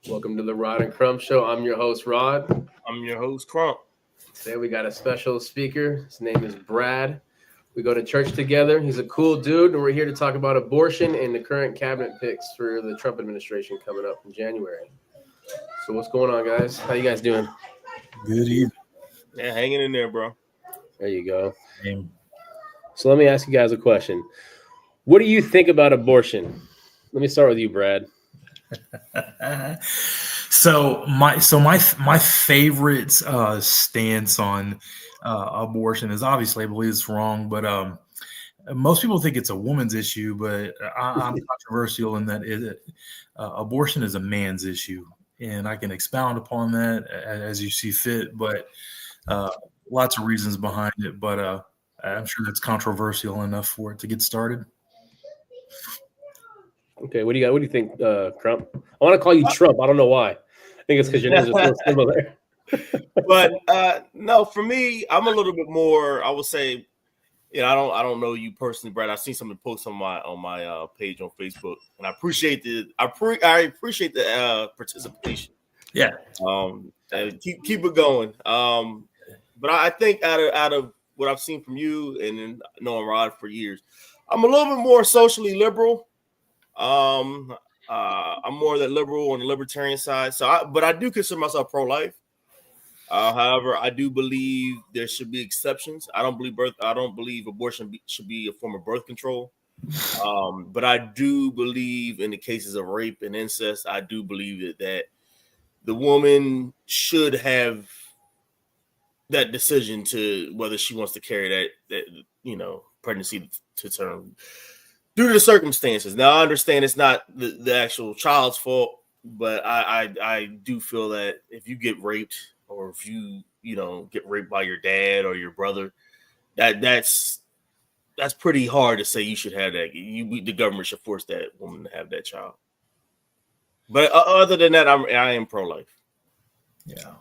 Welcome to the Rod and Crump Show. I'm your host, Rod. I'm your host, Crump. Today we got a special speaker. His name is Brad. We go to church together. He's a cool dude, and we're here to talk about abortion and the current cabinet picks for the Trump administration coming up in January. So what's going on, guys? How you guys doing? Good evening. Yeah, hanging in there, bro. There you go. So let me ask you guys a question. What do you think about abortion? Let me start with you, Brad. So my favorite stance on abortion is, obviously I believe it's wrong, but most people think it's a woman's issue, but I'm controversial in that abortion is a man's issue, and I can expound upon that as you see fit. But lots of reasons behind it, but I'm sure that's controversial enough for it to get started. Okay, what do you got? What do you think, Trump? I want to call you Trump. I don't know why. I think it's because your names are so similar. But no, for me, I'm a little bit more. I would say, I don't know you personally, Brad. I've seen some posts on my page on Facebook, and I appreciate the participation. Yeah. And keep it going. But I think out of what I've seen from you and knowing Rod for years, I'm a little bit more socially liberal. I'm more that liberal on the libertarian side. But I do consider myself pro-life. However, I do believe there should be exceptions. I don't believe abortion should be a form of birth control. But I do believe in the cases of rape and incest, I do believe that the woman should have that decision to whether she wants to carry that pregnancy to term due to the circumstances. Now, I understand it's not the actual child's fault, but I do feel that if you get raped, or if you get raped by your dad or your brother, that's pretty hard to say you should have that. The government should force that woman to have that child. But other than that, I am pro-life. Yeah,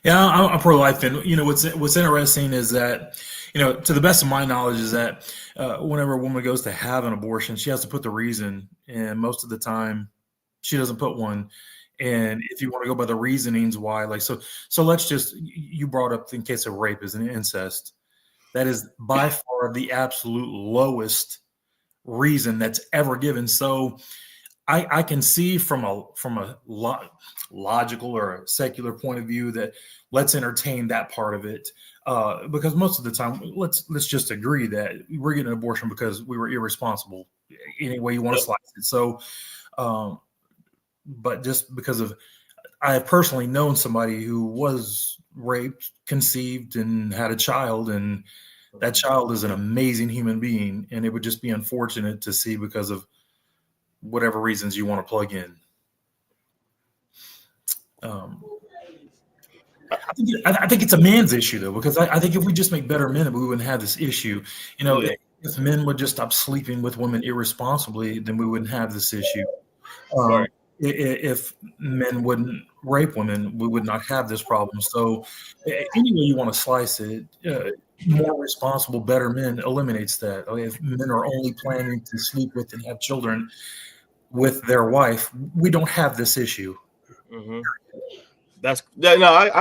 I'm pro-life, and what's interesting is that to the best of my knowledge is that whenever a woman goes to have an abortion, she has to put the reason, and most of the time she doesn't put one. And if you want to go by the reasonings why, so let's just, you brought up in case of rape as an incest, that is by far the absolute lowest reason that's ever given. So I can see from a logical or a secular point of view that let's entertain that part of it, because most of the time, let's just agree that we're getting an abortion because we were irresponsible. Any way you want to slice it. So, but just because I have personally known somebody who was raped, conceived, and had a child, and that child is an amazing human being, and it would just be unfortunate to see because of whatever reasons you want to plug in. I think it's a man's issue, though, because I think if we just make better men, we wouldn't have this issue. If men would just stop sleeping with women irresponsibly, then we wouldn't have this issue. Right. If men wouldn't rape women, we would not have this problem. So any way you want to slice it, more responsible, better men eliminates that. If men are only planning to sleep with and have children with their wife, we don't have this issue. Mm-hmm. I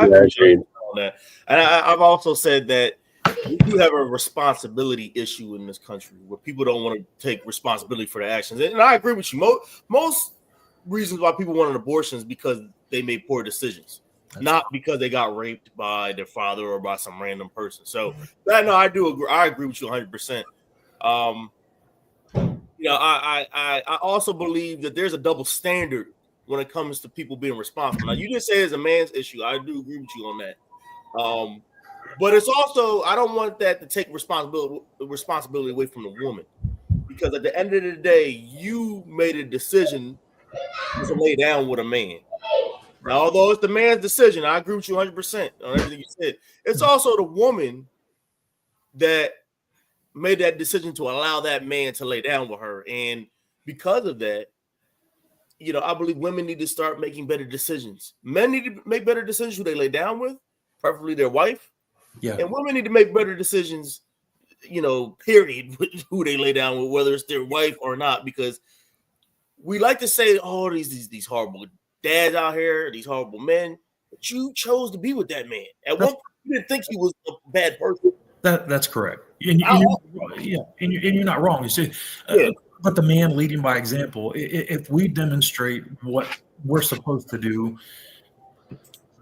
appreciate that. And I've also said that we do have a responsibility issue in this country where people don't want to take responsibility for their actions. And I agree with you. Most reasons why people want an abortion is because they made poor decisions, not because they got raped by their father or by some random person. So I do agree. I agree with you 100%. I also believe that there's a double standard when it comes to people being responsible. Now, you just say it's a man's issue. I do agree with you on that. But it's also, I don't want that to take responsibility away from the woman, because at the end of the day, you made a decision to lay down with a man. Now, although it's the man's decision, I agree with you 100% on everything you said. It's also the woman that made that decision to allow that man to lay down with her. And because of that, I believe women need to start making better decisions. Men need to make better decisions who they lay down with, preferably their wife. Yeah. And women need to make better decisions, period, with who they lay down with, whether it's their wife or not, because we like to say, oh, these horrible dads out here, these horrible men, but you chose to be with that man. At one point, you didn't think he was a bad person. That's correct. And you're not wrong. You see, but the man leading by example. If we demonstrate what we're supposed to do,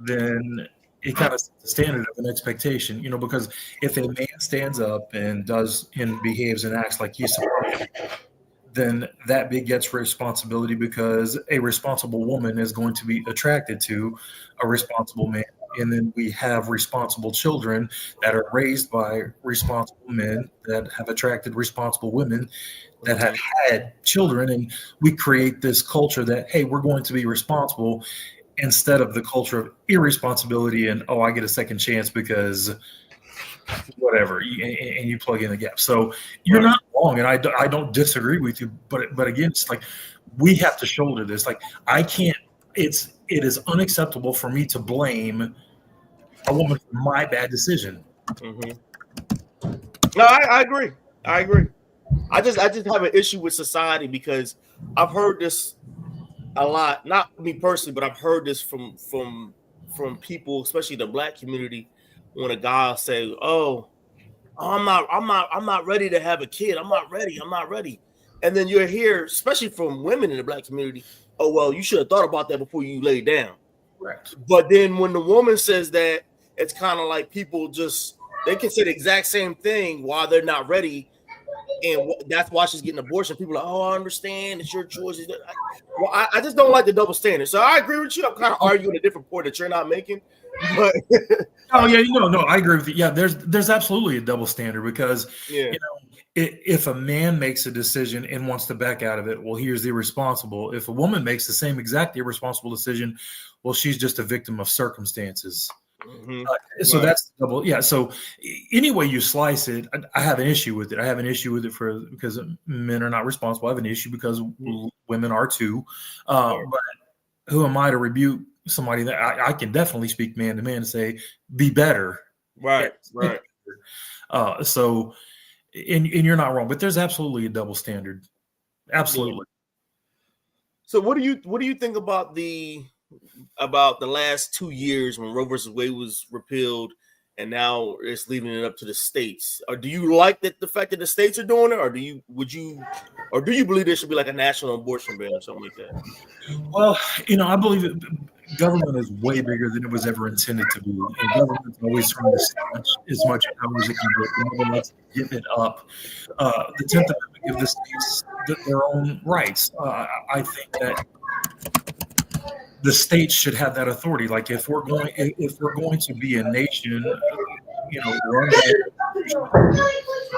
then it kind of sets the standard of an expectation, because if a man stands up and does and behaves and acts like he's supposed to, then that begets responsibility, because a responsible woman is going to be attracted to a responsible man. And then we have responsible children that are raised by responsible men that have attracted responsible women that have had children. And we create this culture that, hey, we're going to be responsible, instead of the culture of irresponsibility and, oh, I get a second chance because whatever, and you plug in the gap. So you're not wrong, and I don't disagree with you, but again, it's like we have to shoulder this. Like it is unacceptable for me to blame a woman for my bad decision. Mm-hmm. No, I agree. I just have an issue with society, because I've heard this a lot, not me personally, but I've heard this from people, especially the Black community, when a guy will say, I'm not ready to have a kid. I'm not ready. And then you'll hear, especially from women in the Black community, oh, well, you should have thought about that before you lay down. Correct. But then when the woman says that, it's kind of like people they can say the exact same thing while they're not ready. And that's why she's getting an abortion. People are like, oh, I understand. It's your choice. Well, I just don't like the double standard. So I agree with you. I'm kind of arguing a different point that you're not making. But oh yeah, no, I agree with you. Yeah, there's absolutely a double standard, because if a man makes a decision and wants to back out of it, well, he is irresponsible. If a woman makes the same exact irresponsible decision, well, she's just a victim of circumstances. Mm-hmm. So that's double. Yeah. So any way you slice it, I have an issue with it. I have an issue with it because men are not responsible. I have an issue because women are too. But who am I to rebuke somebody that I can definitely speak man to man and say, be better. Right. So, and you're not wrong, but there's absolutely a double standard. Absolutely. So what do you think about the last 2 years when Roe versus Wade was repealed, and now it's leaving it up to the states? Or do you like the fact that the states are doing it, or do you believe there should be like a national abortion ban or something like that? Well, I believe government is way bigger than it was ever intended to be, and government's always trying to snatch as much power as it can get. And let's give it up. The 10th Amendment gives the states their own rights. I think that the states should have that authority. Like if we're going to be a nation, run by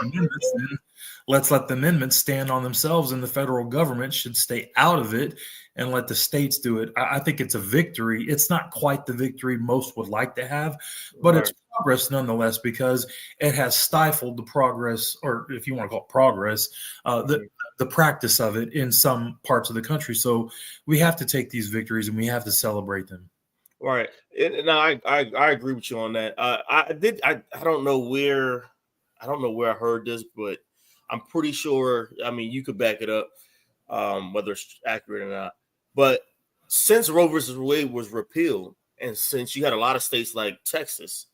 amendments, then let's let the amendments stand on themselves, and the federal government should stay out of it and let the states do it. I think it's a victory. It's not quite the victory most would like to have, but it's progress nonetheless, because it has stifled the progress, or if you want to call it progress, the practice of it in some parts of the country. So we have to take these victories and we have to celebrate them. Right. And I agree with you on that. I don't know where I heard this, but I'm pretty sure, I mean, you could back it up, whether it's accurate or not. But since Roe versus Wade was repealed, and since you had a lot of states like Texas,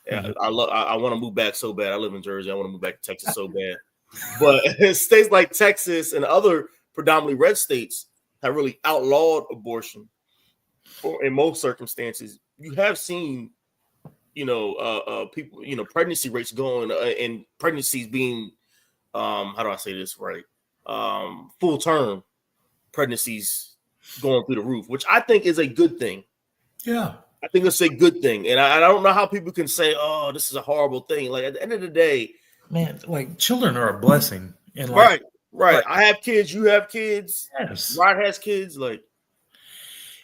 I want to move back so bad. I live in Jersey. I want to move back to Texas so bad. But states like Texas and other predominantly red states have really outlawed abortion. In most circumstances, you have seen, people, pregnancy rates going and pregnancies being, how do I say this right? Full term pregnancies going through the roof, which I think is a good thing. Yeah. I think it's a good thing. And I don't know how people can say, oh, this is a horrible thing. Like at the end of the day, man, like children are a blessing. And right. I have kids. You have kids. Yes. Rod has kids. Like,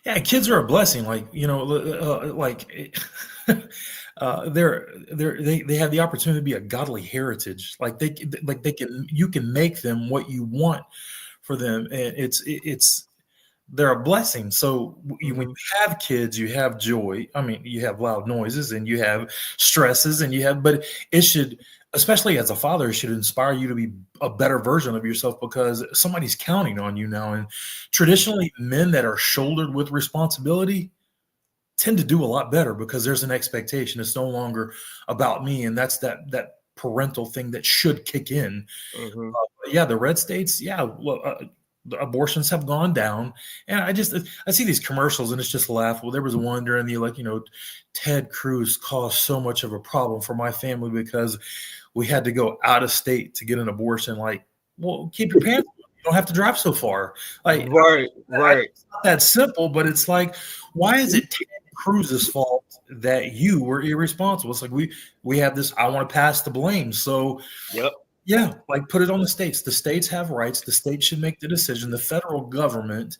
yeah, kids are a blessing. Like, they have the opportunity to be a godly heritage. You can make them what you want for them. And they're a blessing. So when you have kids, you have joy. I mean, you have loud noises and you have stresses but it should especially as a father, it should inspire you to be a better version of yourself because somebody's counting on you now. And traditionally, men that are shouldered with responsibility tend to do a lot better because there's an expectation. It's no longer about me, and that's that parental thing that should kick in. Mhm. Yeah, the red states, yeah, the abortions have gone down, and I see these commercials and it's just laughable. There was one during the Ted Cruz caused so much of a problem for my family because we had to go out of state to get an abortion. Like, well, keep your pants on. You don't have to drive so far. Like, Right. it's not that simple, but it's like, why is it Ted Cruz's fault that you were irresponsible? It's like we have this. I want to pass the blame. So, Yep. yeah, like put it on the states. The states have rights. The states should make the decision. The federal government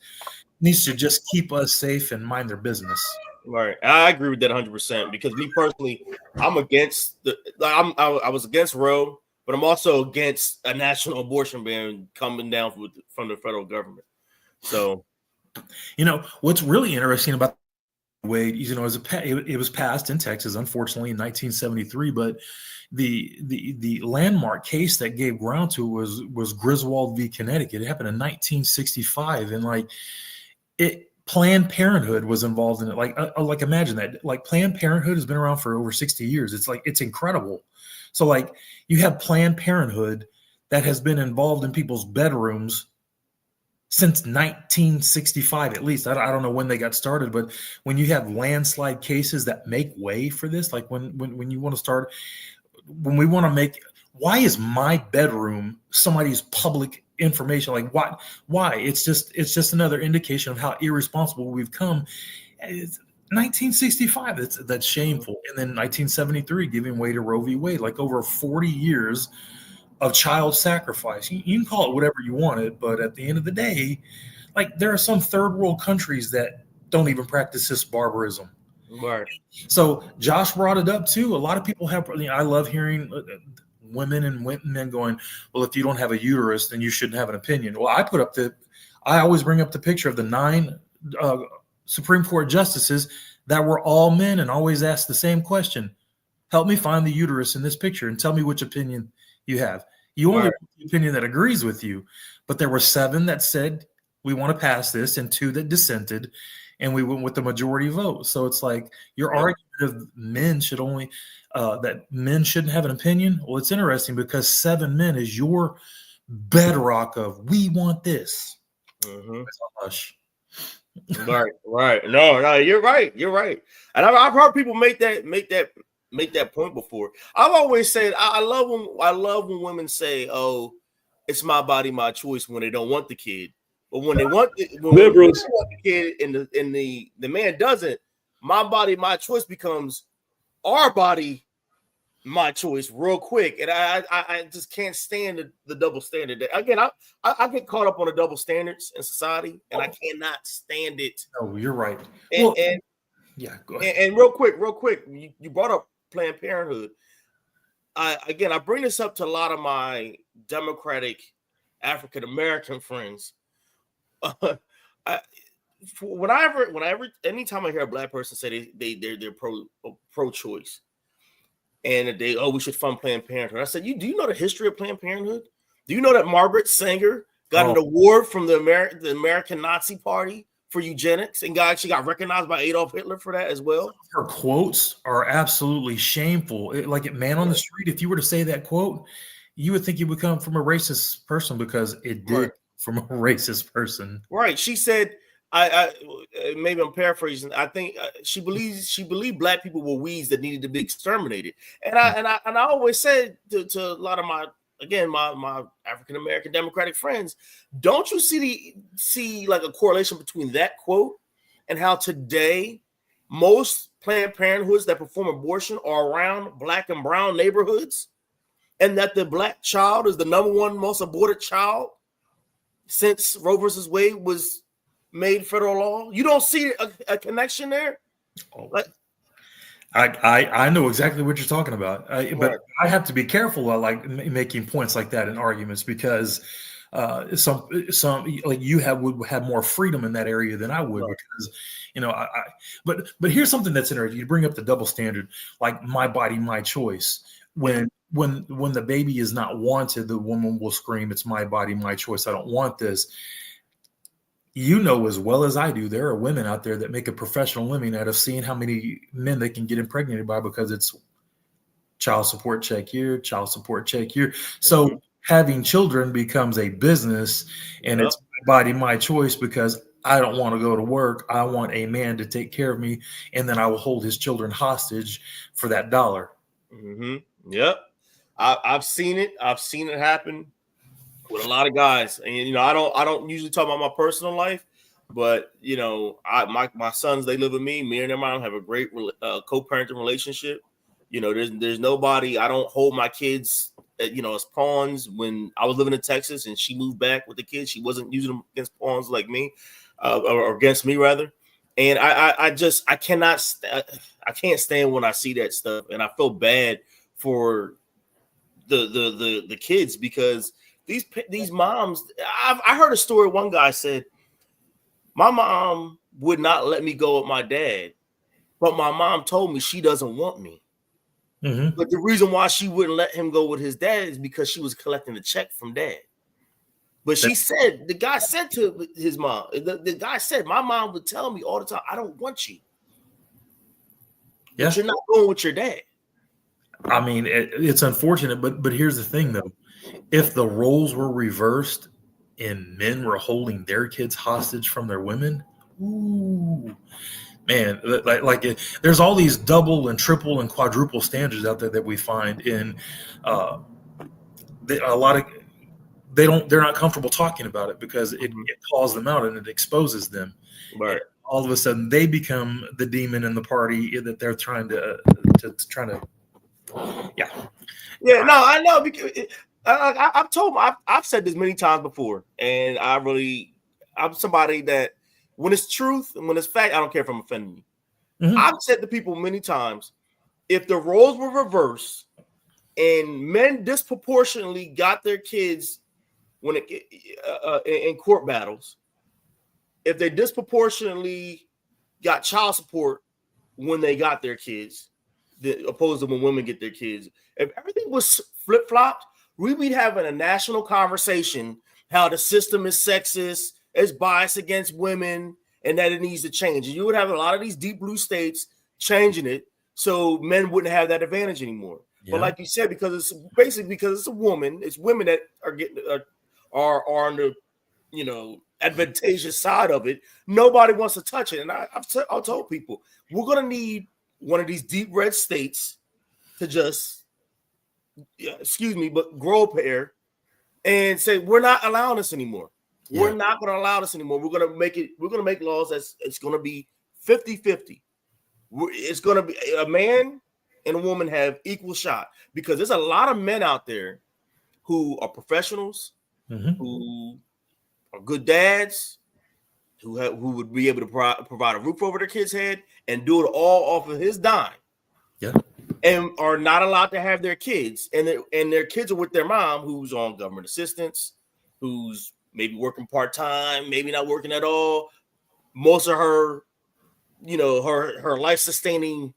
needs to just keep us safe and mind their business. Right. I agree with that 100% because me personally, I'm against I was against Roe, but I'm also against a national abortion ban coming down from the federal government. So, What's really interesting about Wade, it was passed in Texas, unfortunately, in 1973, but the landmark case that gave ground to it was Griswold v. Connecticut. It happened in 1965, and Planned Parenthood was involved in it. Like imagine that. Like Planned Parenthood has been around for over 60 years. It's incredible. So you have Planned Parenthood that has been involved in people's bedrooms since 1965, at least. I don't know when they got started, but when you have landslide cases that make way for this, like when you want to start, when we want to make, why is my bedroom somebody's public information? Like why? It's just another indication of how irresponsible we've come. It's 1965, that's shameful. And then 1973, giving way to Roe v. Wade, like over 40 years of child sacrifice. You can call it whatever you want it, but at the end of the day, there are some third world countries that don't even practice this barbarism. right. So Josh brought it up too. A lot of people have, I love hearing women and men going, well, if you don't have a uterus, then you shouldn't have an opinion. Well, I always bring up the picture of the 9 Supreme Court justices that were all men and always ask the same question. Help me find the uterus in this picture and tell me which opinion you have. You only have the opinion that agrees with you, but there were 7 that said we want to pass this and 2 that dissented, and we went with the majority vote. So it's like your argument of men shouldn't have an opinion. Well, it's interesting because 7 men is your bedrock of we want this. Mm-hmm. Hush. Right. No, you're right. And I've heard people make that point before. I've always said I love when women say, "Oh, it's my body, my choice," when they don't want the kid. But when they want Liberals. they want the kid and the man doesn't, my body, my choice becomes our body, my choice real quick. And I just can't stand the double standard. Again, I get caught up on the double standards in society, and I cannot stand it. Oh, you're right. And yeah, go ahead. And real quick, you brought up Planned Parenthood. I bring this up to a lot of my Democratic African American friends. Anytime I hear a Black person say they're pro-choice, and we should fund Planned Parenthood, I said, do you know the history of Planned Parenthood? Do you know that Margaret Sanger got an award from the American Nazi Party for eugenics, and she got recognized by Adolf Hitler for that as well? Her quotes are absolutely shameful. Man on the street, if you were to say that quote, you would think it would come from a racist person because it did from a racist person. Right. She said, I maybe I'm paraphrasing. I think she believed Black people were weeds that needed to be exterminated. And I always said to a lot of my African American Democratic friends, don't you see like a correlation between that quote and how today most Planned Parenthoods that perform abortion are around Black and brown neighborhoods, and that the Black child is the number 1 most aborted child since Roe versus Wade was made federal law? You don't see a connection there? I know exactly what you're talking about, but I have to be careful about making points like that in arguments because some would have more freedom in that area than I would because but here's something that's interesting. You bring up the double standard, like my body, my choice. When when the baby is not wanted, the woman will scream, "It's my body, my choice. I don't want this." You know as well as I do, there are women out there that make a professional living out of seeing how many men they can get impregnated by, because it's child support check here, child support check here. So having children becomes a business, and it's my body, my choice, because I don't want to go to work. I want a man to take care of me, and then I will hold his children hostage for that dollar. Mm-hmm. Yep. I've seen it. I've seen it happen with a lot of guys. And, I don't usually talk about my personal life, but, my sons, they live with me. Me and their mom have a great co-parenting relationship. There's nobody. I don't hold my kids, as pawns. When I was living in Texas and she moved back with the kids, she wasn't using them against pawns like me, or against me rather. And I can't stand when I see that stuff, and I feel bad for the kids, because these moms. I heard a story. One guy said, "My mom would not let me go with my dad, but my mom told me she doesn't want me." Mm-hmm. But the reason why she wouldn't let him go with his dad is because she was collecting a check from dad. But the guy said to his mom, the guy said, "My mom would tell me all the time, I don't want you. Yeah. But you're not going with your dad." I mean, it's unfortunate, but here's the thing, though. If the roles were reversed and men were holding their kids hostage from their women, ooh, man, there's all these double and triple and quadruple standards out there that we find in they're not comfortable talking about it, because it calls them out and it exposes them. Right. And all of a sudden they become the demon in the party that they're trying to. Yeah, no, I know, because I've said this many times before, and I'm somebody that when it's truth and when it's fact, I don't care if I'm offending you. Mm-hmm. I've said to people many times, if the roles were reversed and men disproportionately got their kids in court battles, if they disproportionately got child support when they got their kids, opposed to when women get their kids, if everything was flip-flopped, we'd be having a national conversation how the system is sexist, is biased against women, and that it needs to change. And you would have a lot of these deep blue states changing it so men wouldn't have that advantage anymore. Yeah. But like you said, because it's a woman, it's women that are getting are on the advantageous side of it. Nobody wants to touch it. And I've told people, we're gonna need one of these deep red states to just grow a pair and say, we're not allowing this anymore. Yeah. We're not going to allow this anymore. We're going to make laws that's it's going to be 50-50. It's going to be a man and a woman have equal shot, because there's a lot of men out there who are professionals, who are good dads, who would be able to provide a roof over their kid's head and do it all off of his dime. Yeah. And are not allowed to have their kids, and their kids are with their mom, who's on government assistance, who's maybe working part-time, maybe not working at all. Most of her, her life-sustaining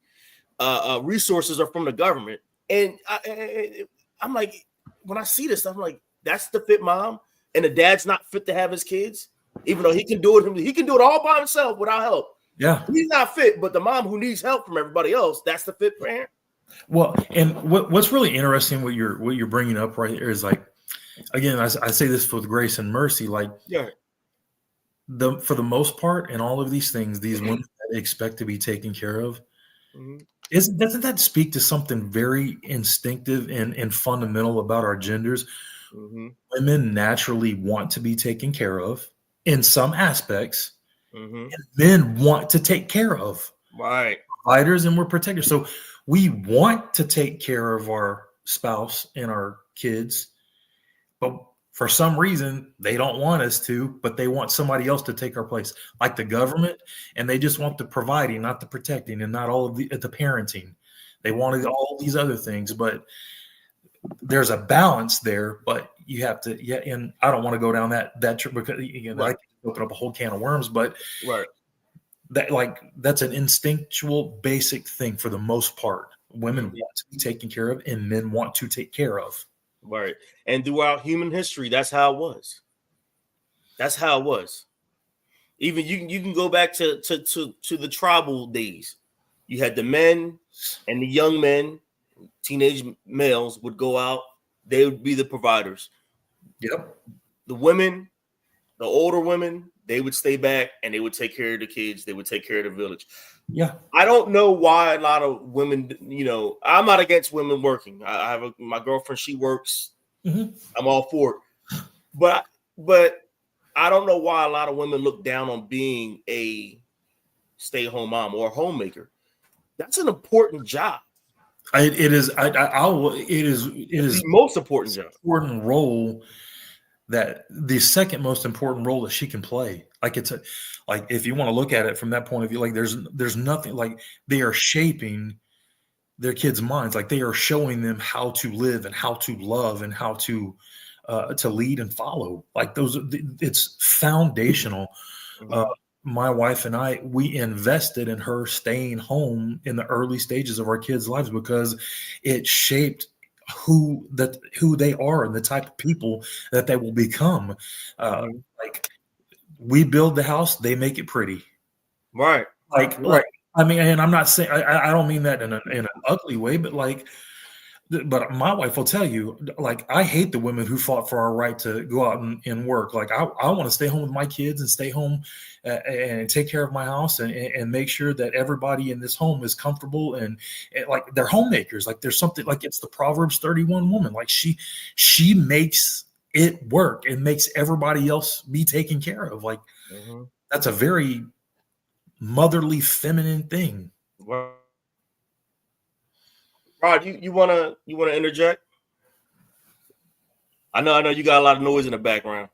resources are from the government. And I'm like, when I see this, I'm like, that's the fit mom, and the dad's not fit to have his kids, even though he can do it. He can do it all by himself without help. Yeah, he's not fit, but the mom who needs help from everybody else, that's the fit parent. Well, and what's really interesting, what you're bringing up right here is, like, again, I say this with grace and mercy, like, yeah, for the most part, in all of these things, these women that expect to be taken care of, doesn't that speak to something very instinctive and fundamental about our genders? Women naturally want to be taken care of in some aspects, and men want to take care of. Right. Providers, and we're protectors. So we want to take care of our spouse and our kids, but for some reason they don't want us to, but they want somebody else to take our place, like the government, and they just want the providing, not the protecting, and not all of the parenting. They wanted all these other things, but there's a balance there. But you have to, and I don't want to go down that trip, because I can open up a whole can of worms, but right. That's an instinctual, basic thing for the most part. Women want to be taken care of, and men want to take care of. Right. And throughout human history, that's how it was. That's how it was. Even you can go back to the tribal days. You had the men and the young men, teenage males would go out. They would be the providers. Yep. The women, the older women, they would stay back and they would take care of the kids. They would take care of the village. Yeah. I don't know why a lot of women, I'm not against women working. I have my girlfriend, she works. Mm-hmm. I'm all for it. But I don't know why a lot of women look down on being a stay-at-home mom or a homemaker. That's an important job. It is. It is the most important job. Important role. That the second most important role that she can play. Like if you want to look at it from that point of view, like there's nothing, like they are shaping their kids' minds. Like they are showing them how to live and how to love and how to lead and follow. Like it's foundational. Mm-hmm. My wife and I, we invested in her staying home in the early stages of our kids' lives because it shaped who they are and the type of people that they will become. Like we build the house, they make it pretty. Right. Right. I mean, and I'm not saying, I don't mean that in an ugly way, but but my wife will tell you, like, I hate the women who fought for our right to go out and work. Like, I want to stay home with my kids and stay home and take care of my house and make sure that everybody in this home is comfortable and like they're homemakers. Like there's something like it's the Proverbs 31 woman. Like she makes it work and makes everybody else be taken care of. Like that's a very motherly, feminine thing. Wow. Rod, you wanna interject? I know you got a lot of noise in the background.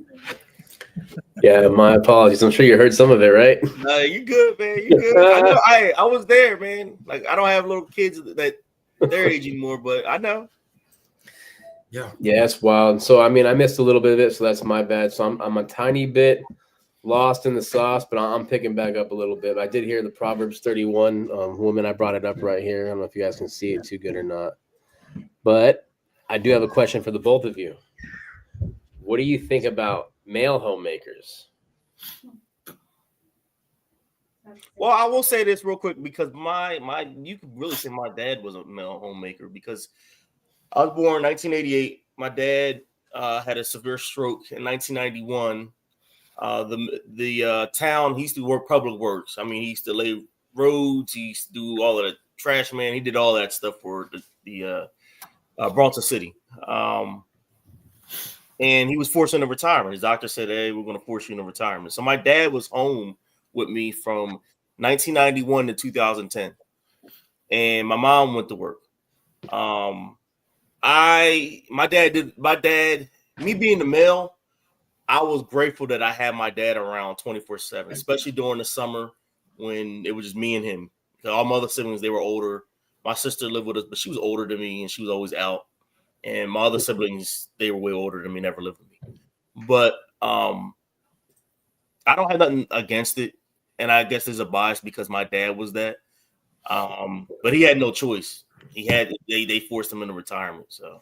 Yeah, my apologies. I'm sure you heard some of it, right? You good, man. You good. I know. I was there, man. Like I don't have little kids that their age anymore, but I know. Yeah, it's wild. So I mean, I missed a little bit of it, so that's my bad. So I'm a tiny bit lost in the sauce, but I'm picking back up a little bit. I did hear the Proverbs 31 woman. I brought it up right here. I don't know if you guys can see it too good or not, but I do have a question for the both of you. What do you think about male homemakers? Well, I will say this real quick because you could really say my dad was a male homemaker because I was born in 1988. My dad had a severe stroke in 1991. The town, he used to work public works. I mean, he used to lay roads. He used to do all of the trash man. He did all that stuff for the Bronson City. And he was forced into retirement. His doctor said, "Hey, we're going to force you into retirement." So my dad was home with me from 1991 to 2010, and my mom went to work. Me being the male, I was grateful that I had my dad around 24/7, especially during the summer when it was just me and him. All my other siblings, they were older. My sister lived with us, but she was older than me, and she was always out. And my other siblings, they were way older than me, never lived with me. But I don't have nothing against it. And I guess there's a bias because my dad was that. But he had no choice. They forced him into retirement. So.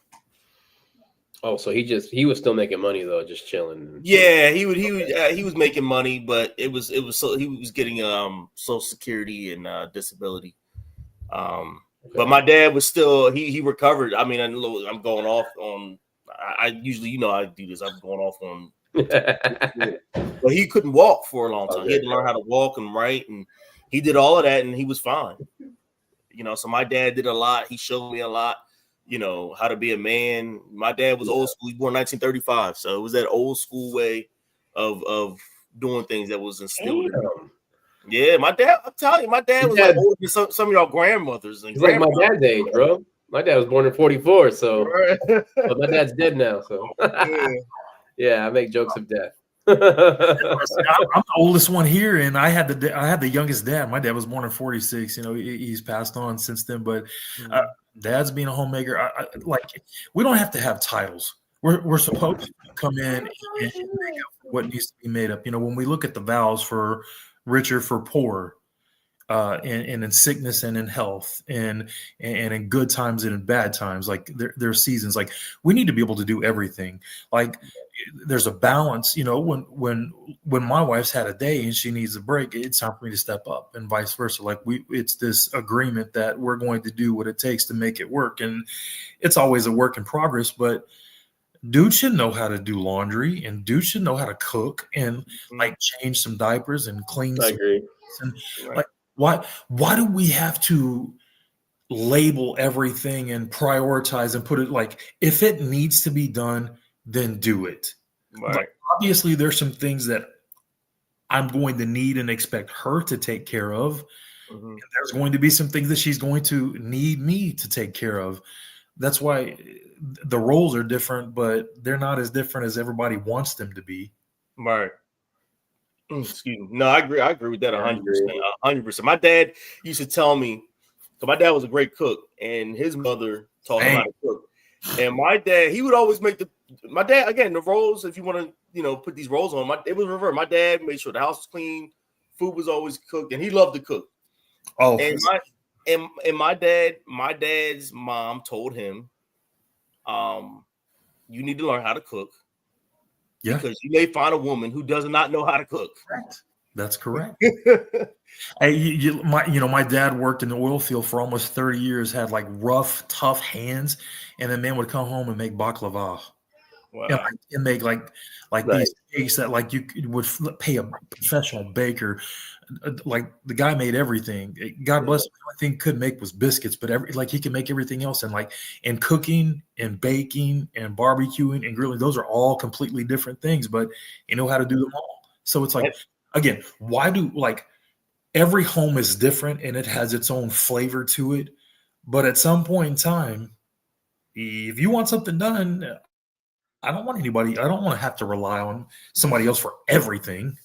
Oh, so he was still making money though, just chilling. Yeah, he was making money, but it was so he was getting Social Security and disability. But my dad was still he recovered. I mean, I'm going off on. I usually, I do this. I'm going off on. But he couldn't walk for a long time. He had to learn how to walk and write, and he did all of that, and he was fine. So my dad did a lot. He showed me a lot. How to be a man. My dad was old school. He was born in 1935, so it was that old school way of doing things that was instilled in him. Yeah, my dad. I'm telling you, my dad was like older than some of y'all grandmothers. He's like my dad's age, bro. My dad was born in 44, so but my dad's dead now. So yeah, I make jokes of death. I'm the oldest one here, and I had the youngest dad. My dad was born in 46. He's passed on since then, but dad's being a homemaker. We don't have to have titles. We're supposed to come in and make up what needs to be made up. When we look at the vows for richer, for poor, and in sickness and in health, and in good times and in bad times. Like there are seasons. Like we need to be able to do everything. Like there's a balance. When my wife's had a day and she needs a break, it's time for me to step up, and vice versa. Like it's this agreement that we're going to do what it takes to make it work, and it's always a work in progress. But dude should know how to do laundry, and dude should know how to cook, and like change some diapers and clean. I agree. And like why do we have to label everything and prioritize and put it like if it needs to be done, then do it. Right. Like, obviously, there's some things that I'm going to need and expect her to take care of. Mm-hmm. And there's going to be some things that she's going to need me to take care of. That's why the roles are different, but they're not as different as everybody wants them to be. Right. Excuse me. No, I agree. I agree with that 100%. 100%. My dad used to tell me, so my dad was a great cook, and his mother taught him how to cook. And my dad, he would always make the roles. If you want to, put these roles on, it was reversed. My dad made sure the house was clean, food was always cooked, and he loved to cook. Oh, and my dad's mom told him, you need to learn how to cook. Yeah. Because you may find a woman who does not know how to cook. Correct. That's correct. Hey, my dad worked in the oil field for almost 30 years, had like rough, tough hands, and then man would come home and make baklava. Wow. And make like right. These cakes that like you would pay a professional baker. Like the guy made everything. God bless him. The only thing he couldn't make was biscuits, but he can make everything else. And cooking and baking and barbecuing and grilling, those are all completely different things, but you know how to do them all. So it's like, again, why do every home is different and it has its own flavor to it. But at some point in time, if you want something done, I don't want to have to rely on somebody else for everything.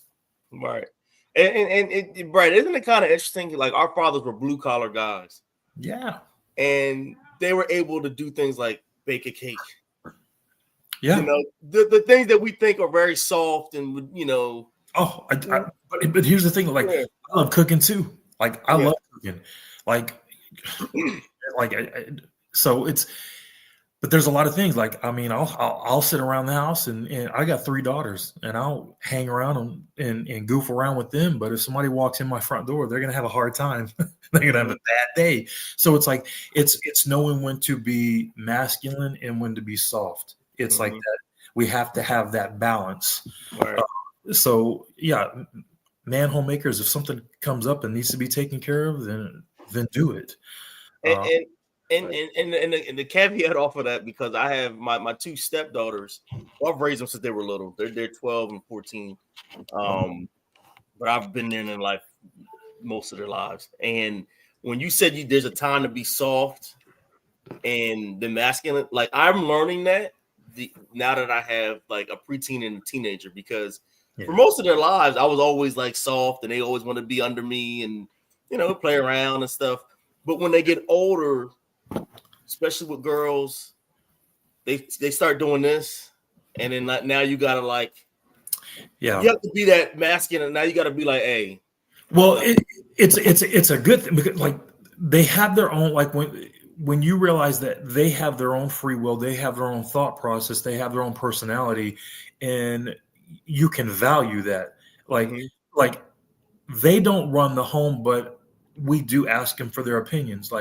Right. And Brad, isn't it kind of interesting? Like our fathers were blue collar guys. Yeah. And they were able to do things like bake a cake. Yeah. The things that we think are very soft and, Oh, but here's the thing. Like, I love cooking too. Like, I love cooking. So it's, but there's a lot of things. Like, I mean, I'll sit around the house and I got 3 daughters and I'll hang around and goof around with them. But if somebody walks in my front door, they're gonna have a hard time. They're gonna have a bad day. So it's like it's knowing when to be masculine and when to be soft. It's like that. We have to have that balance. Right. So yeah, man, homemakers, if something comes up and needs to be taken care of, then do it. And the caveat off of that, because I have my 2 stepdaughters. Well, I've raised them since they were little. They're 12 and 14. But I've been in their life most of their lives. And when you said there's a time to be soft and the masculine, like I'm learning that now that I have like a preteen and a teenager, because for most of their lives, I was always like soft and they always want to be under me and, play around and stuff. But when they get older, especially with girls, they start doing this. And then now you got to you have to be that masculine. And now you got to be like, hey. Well, it's a good thing because they have their own, when you realize that they have their own free will, they have their own thought process, they have their own personality, and you can value that. They don't run the home, but we do ask them for their opinions.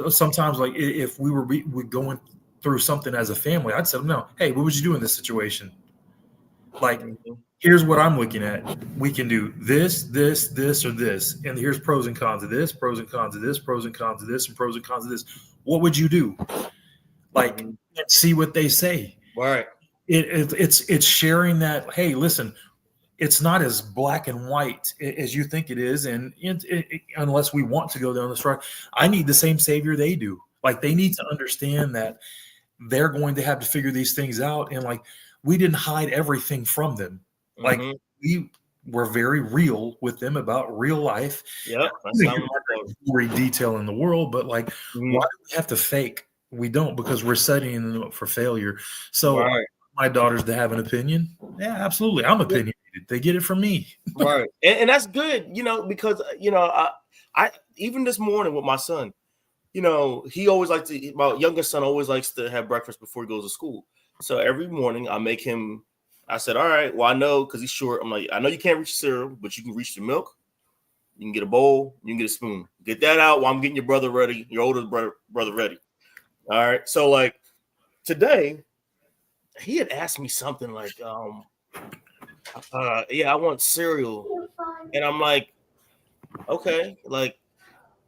Sometimes, if we were going through something as a family, I'd say, no, hey, what would you do in this situation? Here's what I'm looking at. We can do this, this, this, or this. And here's pros and cons of this, pros and cons of this, pros and cons of this, and pros and cons of this. What would you do? And see what they say. Right. It's sharing that, hey, listen, it's not as black and white as you think it is. And unless we want to go down this road, I need the same savior they do. They need to understand that they're going to have to figure these things out. And we didn't hide everything from them. We were very real with them about real life. Yeah. Every detail in the world, but why do we have to fake? We don't, because we're setting them up for failure. So my daughters to have an opinion. Yeah, absolutely. I'm opinionated. They get it from me. Right. And that's good, because I even this morning with my son, he always my youngest son always likes to have breakfast before he goes to school. So every morning I said, all right, well, I know because he's short. I'm like, I know you can't reach cereal, but you can reach the milk. You can get a bowl. You can get a spoon. Get that out while I'm getting your brother ready, your older brother ready. All right. So like today, he had asked me something like, I want cereal. And I'm like, okay. Like,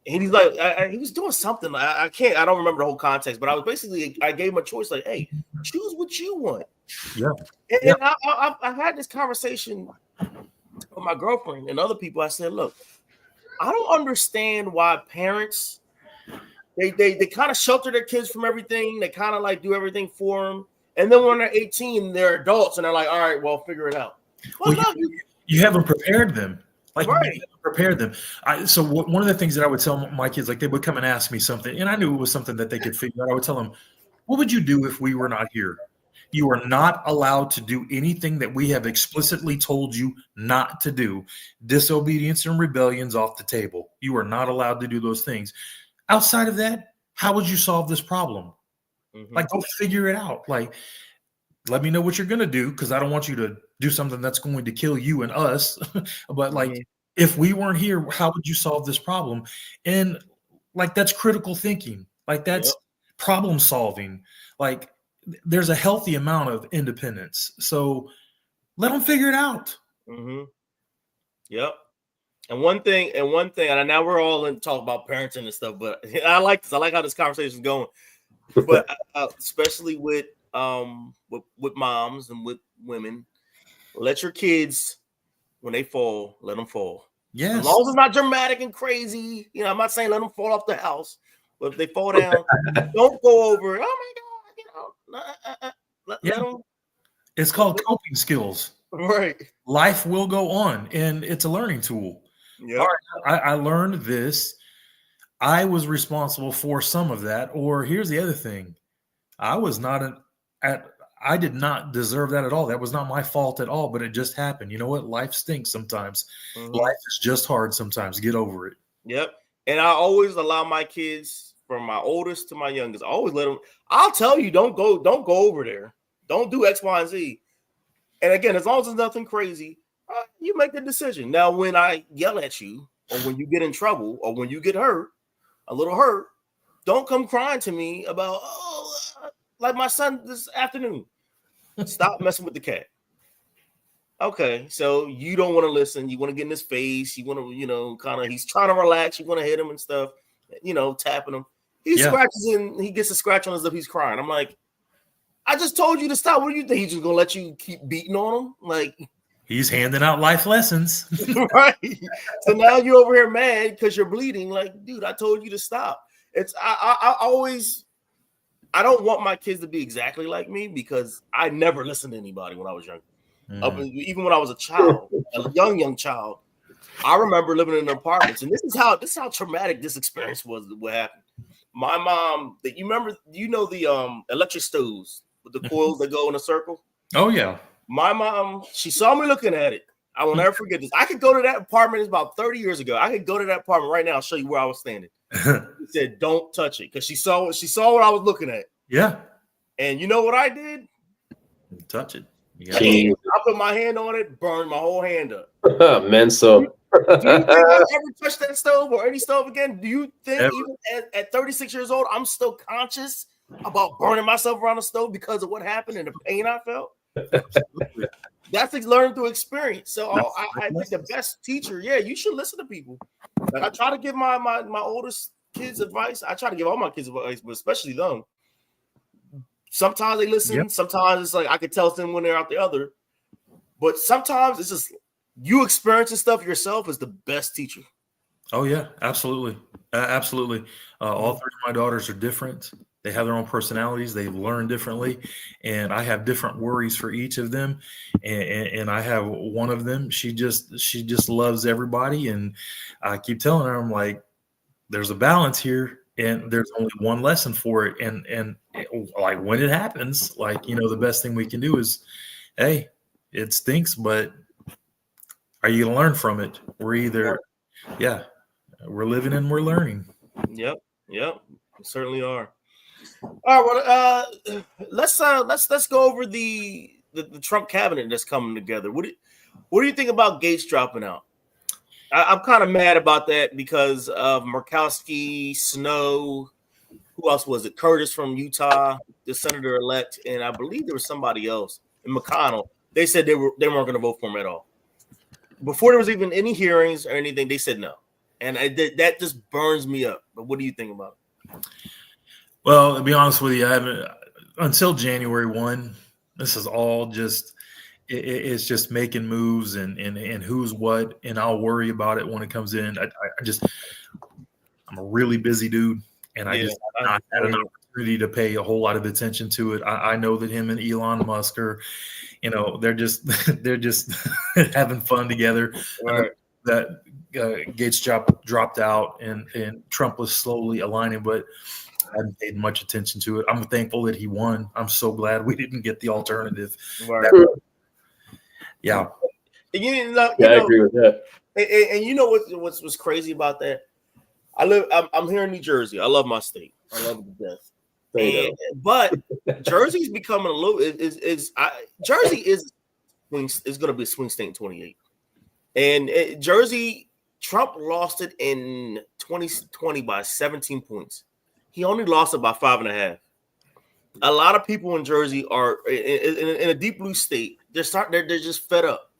and he's like, he was doing something. I don't remember the whole context, but I gave him a choice. Like, hey, choose what you want. Yeah. And I had this conversation with my girlfriend and other people. I said, look, I don't understand why parents, they kind of shelter their kids from everything. They kind of like do everything for them. And then when they're 18, they're adults and they're like, all right, well, figure it out. Well, you haven't prepared them. Like, right. You haven't prepared them. One of the things that I would tell my kids, like they would come and ask me something, and I knew it was something that they could figure out. I would tell them, what would you do if we were not here? You are not allowed to do anything that we have explicitly told you not to do. Disobedience and rebellion's off the table. You are not allowed to do those things. Outside of that, how would you solve this problem? Mm-hmm. Like, go figure it out. Like, let me know what you're going to do, because I don't want you to do something that's going to kill you and us. But like, if we weren't here, how would you solve this problem? And like, that's critical thinking. Like, that's problem solving. Like, there's a healthy amount of independence. So let them figure it out. Mm-hmm. Yep. And one thing, and now we're all in talk about parenting and stuff, but I like this. I like how this conversation is going. But especially with moms and with women, let your kids, when they fall, let them fall. Yes. As long as it's not dramatic and crazy. I'm not saying let them fall off the house, but if they fall down, don't go over. Oh my God. Let them. It's called coping skills. Right. Life will go on, and it's a learning tool. Yeah. I learned this. I was responsible for some of that. Or here's the other thing. I did not deserve that at all. That was not my fault at all, but it just happened. You know what? Life stinks sometimes. Mm-hmm. Life is just hard sometimes. Get over it. Yep. And I always allow my kids, from my oldest to my youngest, I always let them. I'll tell you, don't go over there. Don't do X, Y, and Z. And again, as long as it's nothing crazy, you make the decision. Now, when I yell at you, or when you get in trouble, or when you get hurt, a little hurt, don't come crying to me about, like my son this afternoon. Stop messing with the cat. Okay, so you don't want to listen. You want to get in his face. You want to, kind of, he's trying to relax. You want to hit him and stuff, tapping him. He scratches and he gets a scratch on his lip. He's crying. I'm like, I just told you to stop. What do you think? He's just going to let you keep beating on him? Like, he's handing out life lessons. Right. So now you're over here mad because you're bleeding. Like, dude, I told you to stop. I don't want my kids to be exactly like me, because I never listened to anybody when I was younger. Even when I was a child, a young child, I remember living in apartments, and this is how traumatic this experience was. What happened? My mom, the electric stoves with the coils that go in a circle? Oh yeah. My mom, she saw me looking at it. I will never forget this. I could go to that apartment. It's about 30 years ago. I could go to that apartment right now. I'll show you where I was standing. She said, "Don't touch it," because she saw what I was looking at. Yeah. And you know what I did? Touch it. I put my hand on it, burned my whole hand up. Menso. Do you think I'll ever touch that stove or any stove again? Do you think even at 36 years old, I'm still conscious about burning myself around the stove because of what happened and the pain I felt? That's learning through experience. So I think the best teacher, you should listen to people. Like, I try to give my oldest kids advice. I try to give all my kids advice, but especially them. Sometimes they listen. Yep. Sometimes it's like I can tell them when they're out the other. But sometimes it's just you experiencing stuff yourself is the best teacher. Oh, yeah, absolutely. Absolutely. All three of my daughters are different. They have their own personalities. They learn differently. And I have different worries for each of them. And I have one of them. She just loves everybody. And I keep telling her, I'm like, there's a balance here. And there's only one lesson for it. And like when it happens, like, the best thing we can do is, hey, it stinks, but Are you going to learn from it? We're either, we're living and we're learning. Yep, we certainly are. All right, well, let's go over the Trump cabinet that's coming together. What do you think about Gates dropping out? I'm kind of mad about that because of Murkowski, Snow. Who else was it? Curtis from Utah, the senator elect, and I believe there was somebody else. And McConnell. They said they weren't going to vote for him at all. Before there was even any hearings or anything, they said no, and that just burns me up. But what do you think about it? Well, to be honest with you, I haven't until January 1. This is all just it's just making moves and who's what, and I'll worry about it when it comes in. I'm a really busy dude, and I just not had an opportunity to pay a whole lot of attention to it. I know that him and Elon Musk are, they're just having fun together. Right. That Gates dropped out, and Trump was slowly aligning, but I hadn't paid much attention to it. I'm thankful that he won. I'm so glad we didn't get the alternative. Right. Yeah. And I agree with that. And you know what's crazy about that? I'm here in New Jersey. I love my state. I love it to death. But Jersey's becoming a little Jersey is going to be a swing state in 28. And Jersey, Trump lost it in 2020 by 17 points. He only lost it by 5.5. A lot of people in Jersey are in a deep blue state. They're just fed up.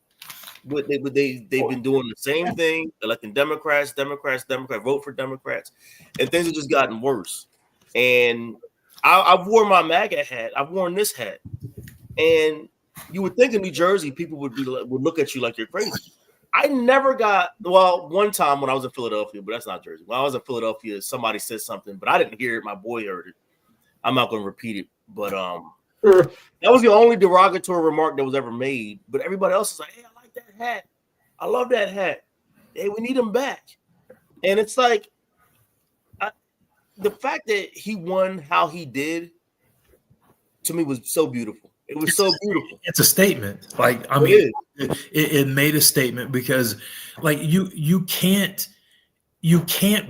But they've been doing the same thing, electing Democrats, vote for Democrats, and things have just gotten worse. And I've worn my MAGA hat. I've worn this hat, and you would think in New Jersey people would look at you like you're crazy. I never got one time when I was in Philadelphia, but that's not Jersey. When I was in Philadelphia, somebody said something, but I didn't hear it. My boy heard it. I'm not going to repeat it, but that was the only derogatory remark that was ever made. But everybody else is like, "Hey, I like that hat. I love that hat. Hey, we need him back." And it's like the fact that he won how he did to me was so beautiful. It was so beautiful. It's a statement. Like, I mean, it made a statement because, like, you can't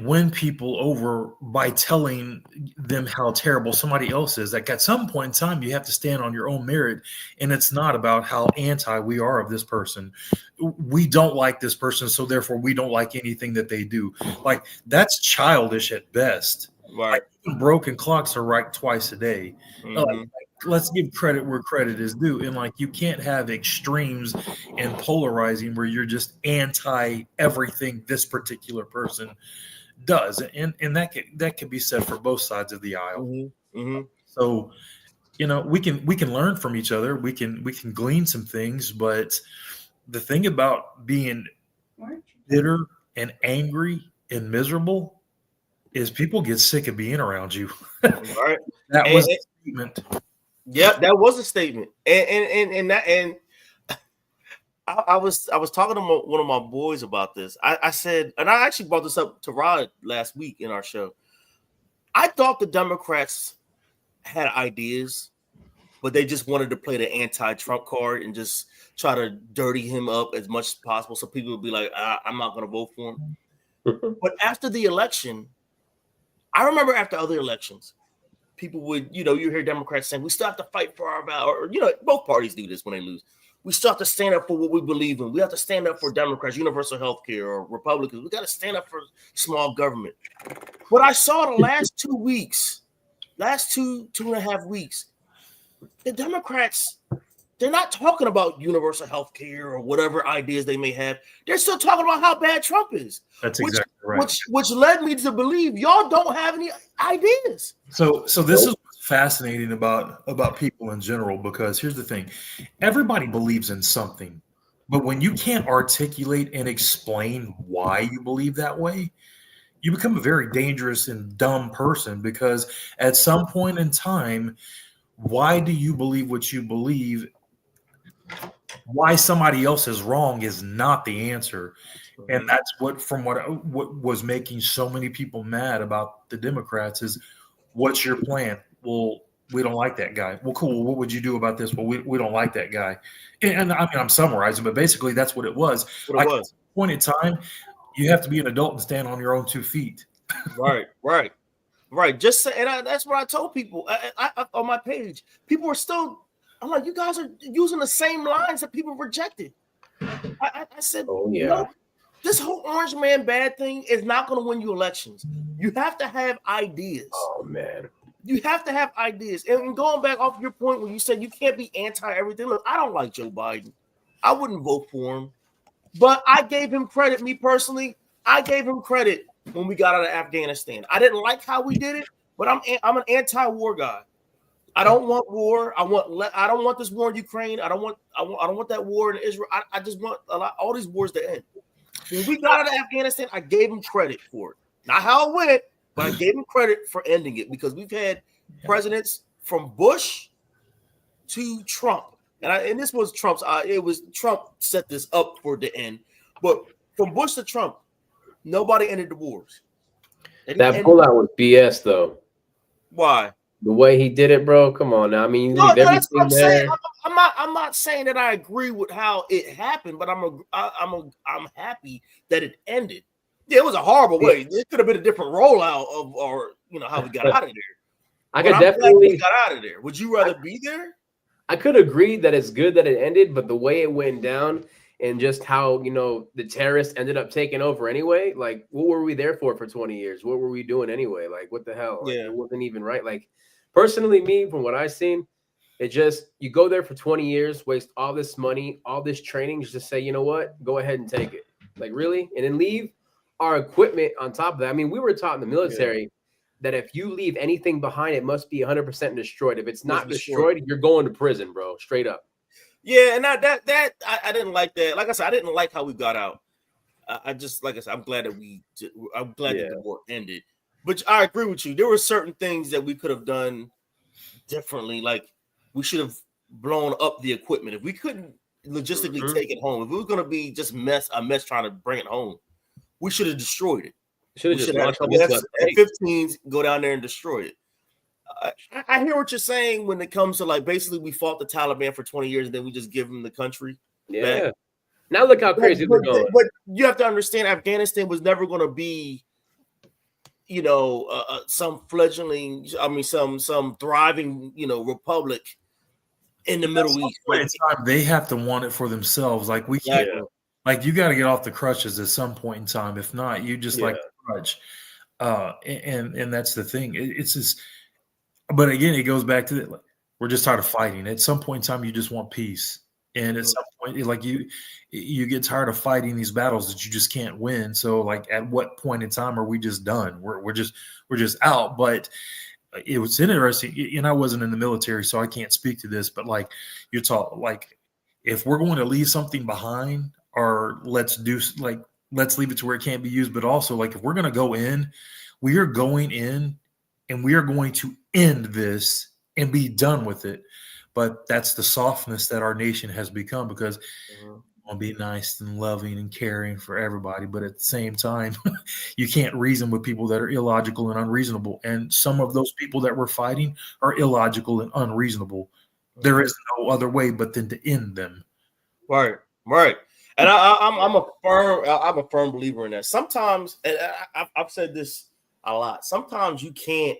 win people over by telling them how terrible somebody else is. Like, at some point in time, you have to stand on your own merit, and it's not about how anti we are of this person. We don't like this person, so therefore we don't like anything that they do. Like, that's childish at best. Right. Like, broken clocks are right twice a day. Mm-hmm. Like, let's give credit where credit is due. And like, you can't have extremes and polarizing where you're just anti everything this particular person does. And that can be said for both sides of the aisle. Mm-hmm. Mm-hmm. So, we can learn from each other. We can glean some things, but the thing about being bitter and angry and miserable is people get sick of being around you. Right. That was a statement. Yeah, that was a statement, and I was talking to one of my boys about this. I said, and I actually brought this up to Rod last week in our show. I thought the Democrats had ideas, but they just wanted to play the anti-Trump card and just try to dirty him up as much as possible, so people would be like, "I'm not going to vote for him." But after the election, I remember after other elections, people would, you hear Democrats saying, "We still have to fight for our value," or both parties do this when they lose. We still have to stand up for what we believe in. We have to stand up for Democrats, universal health care, or Republicans. We got to stand up for small government. But I saw the last 2 weeks, last two and a half weeks, the Democrats, they're not talking about universal health care or whatever ideas they may have. They're still talking about how bad Trump is. That's exactly right. Which led me to believe y'all don't have any ideas. So this is what's fascinating about people in general, because here's the thing. Everybody believes in something, but when you can't articulate and explain why you believe that way, you become a very dangerous and dumb person, because at some point in time, why do you believe what you believe? Why somebody else is wrong is not the answer. And that's what was making so many people mad about the Democrats is, what's your plan? Well, we don't like that guy. Well, cool. What would you do about this? Well, we don't like that guy. And I mean, I'm summarizing, but basically that's what it was. What it was. At some point in time, you have to be an adult and stand on your own 2 feet. Right. Just say, and that's what I told people I on my page. People are still, I'm like, you guys are using the same lines that people rejected. I said, Oh, yeah. No, this whole orange man bad thing is not going to win you elections. You have to have ideas. Oh, man. You have to have ideas. And going back off your point when you said you can't be anti-everything. Look, I don't like Joe Biden. I wouldn't vote for him. But I gave him credit, me personally. I gave him credit when we got out of Afghanistan. I didn't like how we did it, but I'm an anti-war guy. I don't want war. I don't want this war in Ukraine. I don't want that war in Israel. I just want all these wars to end. When we got out of Afghanistan, I gave him credit for it. Not how it went, but I gave him credit for ending it because we've had presidents from Bush to Trump, and this was Trump's. It was Trump set this up for the end, but from Bush to Trump, nobody ended the wars. That pullout was BS, though. Why? The way he did it, bro. Come on now. I mean, you leave that's what everything I'm there. saying. I'm not saying that I agree with how it happened, but I'm happy that it ended. Yeah, it was a horrible way. It could have been a different rollout of, or how we got out of there. I But could I'm glad definitely we got out of there. Would you rather be there? I could agree that it's good that it ended, but the way it went down and just how, the terrorists ended up taking over anyway, like, what were we there for 20 years? What were we doing anyway? Like, what the hell? Like, Yeah. It wasn't even right. Like, personally, me, from what I've seen, it just, you go there for 20 years, waste all this money, all this training, just say, you know what? Go ahead and take it. Like, really? And then leave our equipment on top of that. I mean, we were taught in the military that if you leave anything behind, it must be 100% destroyed. If it's not destroyed, you're going to prison, bro. Straight up. Yeah, and that I didn't like that. Like I said, I didn't like how we got out. I just, like I said, I'm glad that the war ended. But I agree with you. There were certain things that we could have done differently. Like, we should have blown up the equipment. If we couldn't logistically take it home, if it was going to be just a mess trying to bring it home, we should have destroyed it. Should have just had a launched couple missiles. F-15s go down there and destroy it. I hear what you're saying when it comes to, like, basically we fought the Taliban for 20 years and then we just give them the country. Yeah. back. Now look how crazy we're going. But you have to understand, Afghanistan was never going to be, some fledgling, some thriving, republic in the Middle East. They have to want it for themselves. Like, we can't. Like, you got to get off the crutches at some point in time. If not, you just like the crutch. And that's the thing. It's just. But again, it goes back to that. Like, we're just tired of fighting. At some point in time, you just want peace. And at some point, like, you get tired of fighting these battles that you just can't win. So, like, at what point in time are we just done? We're just out. But it was interesting. And I wasn't in the military, so I can't speak to this. But, like, you're taught, like, if we're going to leave something behind, or let's leave it to where it can't be used. But also, like, if we're going to go in, we are going in. And we are going to end this and be done with it. But that's the softness that our nation has become, because we want to be nice and loving and caring for everybody. But at the same time, you can't reason with people that are illogical and unreasonable. And some of those people that we're fighting are illogical and unreasonable. There is no other way but then to end them. Right. And I'm a firm believer in that. Sometimes, and I've said this a lot. Sometimes you can't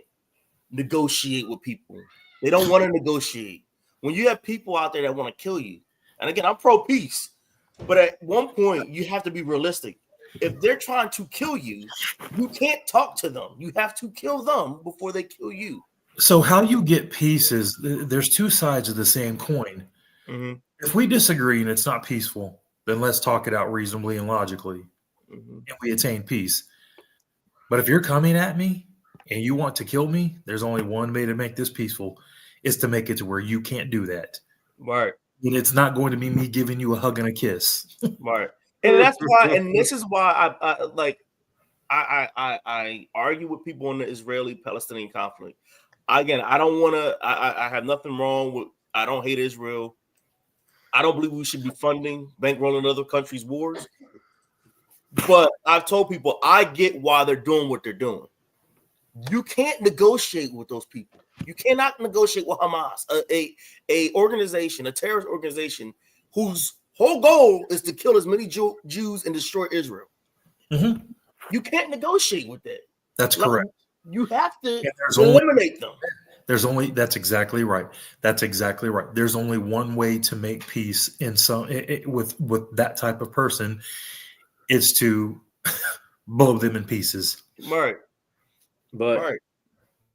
negotiate with people. They don't want to negotiate. When you have people out there that want to kill you, and again, I'm pro peace, but at one point you have to be realistic. If they're trying to kill you, you can't talk to them. You have to kill them before they kill you. So how you get peace is, there's two sides of the same coin. Mm-hmm. If we disagree and it's not peaceful, then let's talk it out reasonably and logically, and we attain peace. But if you're coming at me and you want to kill me, there's only one way to make this peaceful, is to make it to where you can't do that. Right. And it's not going to be me giving you a hug and a kiss. Right. And that's why, and this is why I argue with people in the Israeli-Palestinian conflict. Again, I don't want to, I have nothing wrong with, I don't hate Israel. I don't believe we should be funding, bankrolling other countries' wars. But I've told people, I get why they're doing what they're doing. You can't negotiate with those people. You cannot negotiate with Hamas, a organization, a terrorist organization whose whole goal is to kill as many Jews and destroy Israel. Mm-hmm. You can't negotiate with that. That's correct. You have to eliminate them. That's exactly right. That's exactly right. There's only one way to make peace with that type of person, is to blow them in pieces. Right. But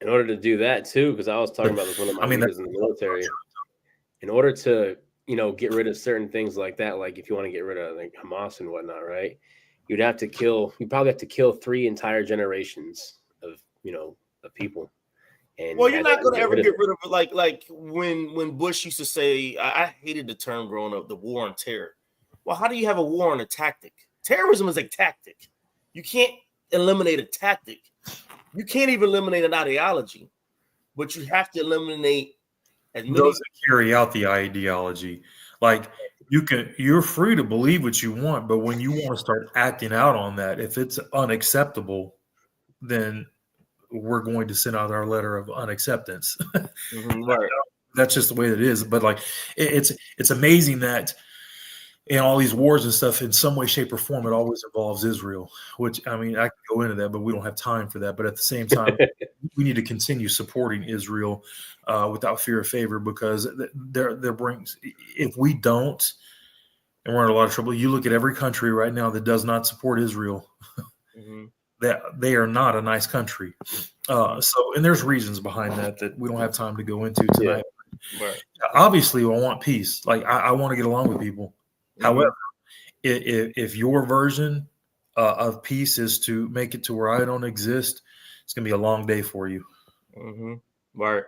in order to do that too, because I was talking about this one of my leaders in the military, in order to, get rid of certain things like that, like if you want to get rid of like Hamas and whatnot, right? You'd probably have to kill 3 entire generations of people. And well, you're not going to ever get rid of it. Like when Bush used to say, I hated the term growing up, the war on terror. Well, how do you have a war on a tactic? Terrorism is a tactic. You can't eliminate a tactic. You can't even eliminate an ideology, but you have to eliminate those that carry out the ideology. Like you're free to believe what you want, but when you want to start acting out on that, if it's unacceptable, then we're going to send out our letter of unacceptance. Right. That's just the way it is. But like, it's amazing that in all these wars and stuff, in some way, shape, or form, it always involves Israel, which, I mean, I can go into that, but we don't have time for that. But at the same time, we need to continue supporting Israel without fear of favor, because if we don't, and we're in a lot of trouble. You look at every country right now that does not support Israel, that they are not a nice country. And there's reasons behind that we don't have time to go into tonight. Yeah. Right. Obviously, I want peace. Like I want to get along with people. However, if your version of peace is to make it to where I don't exist, it's going to be a long day for you. Right.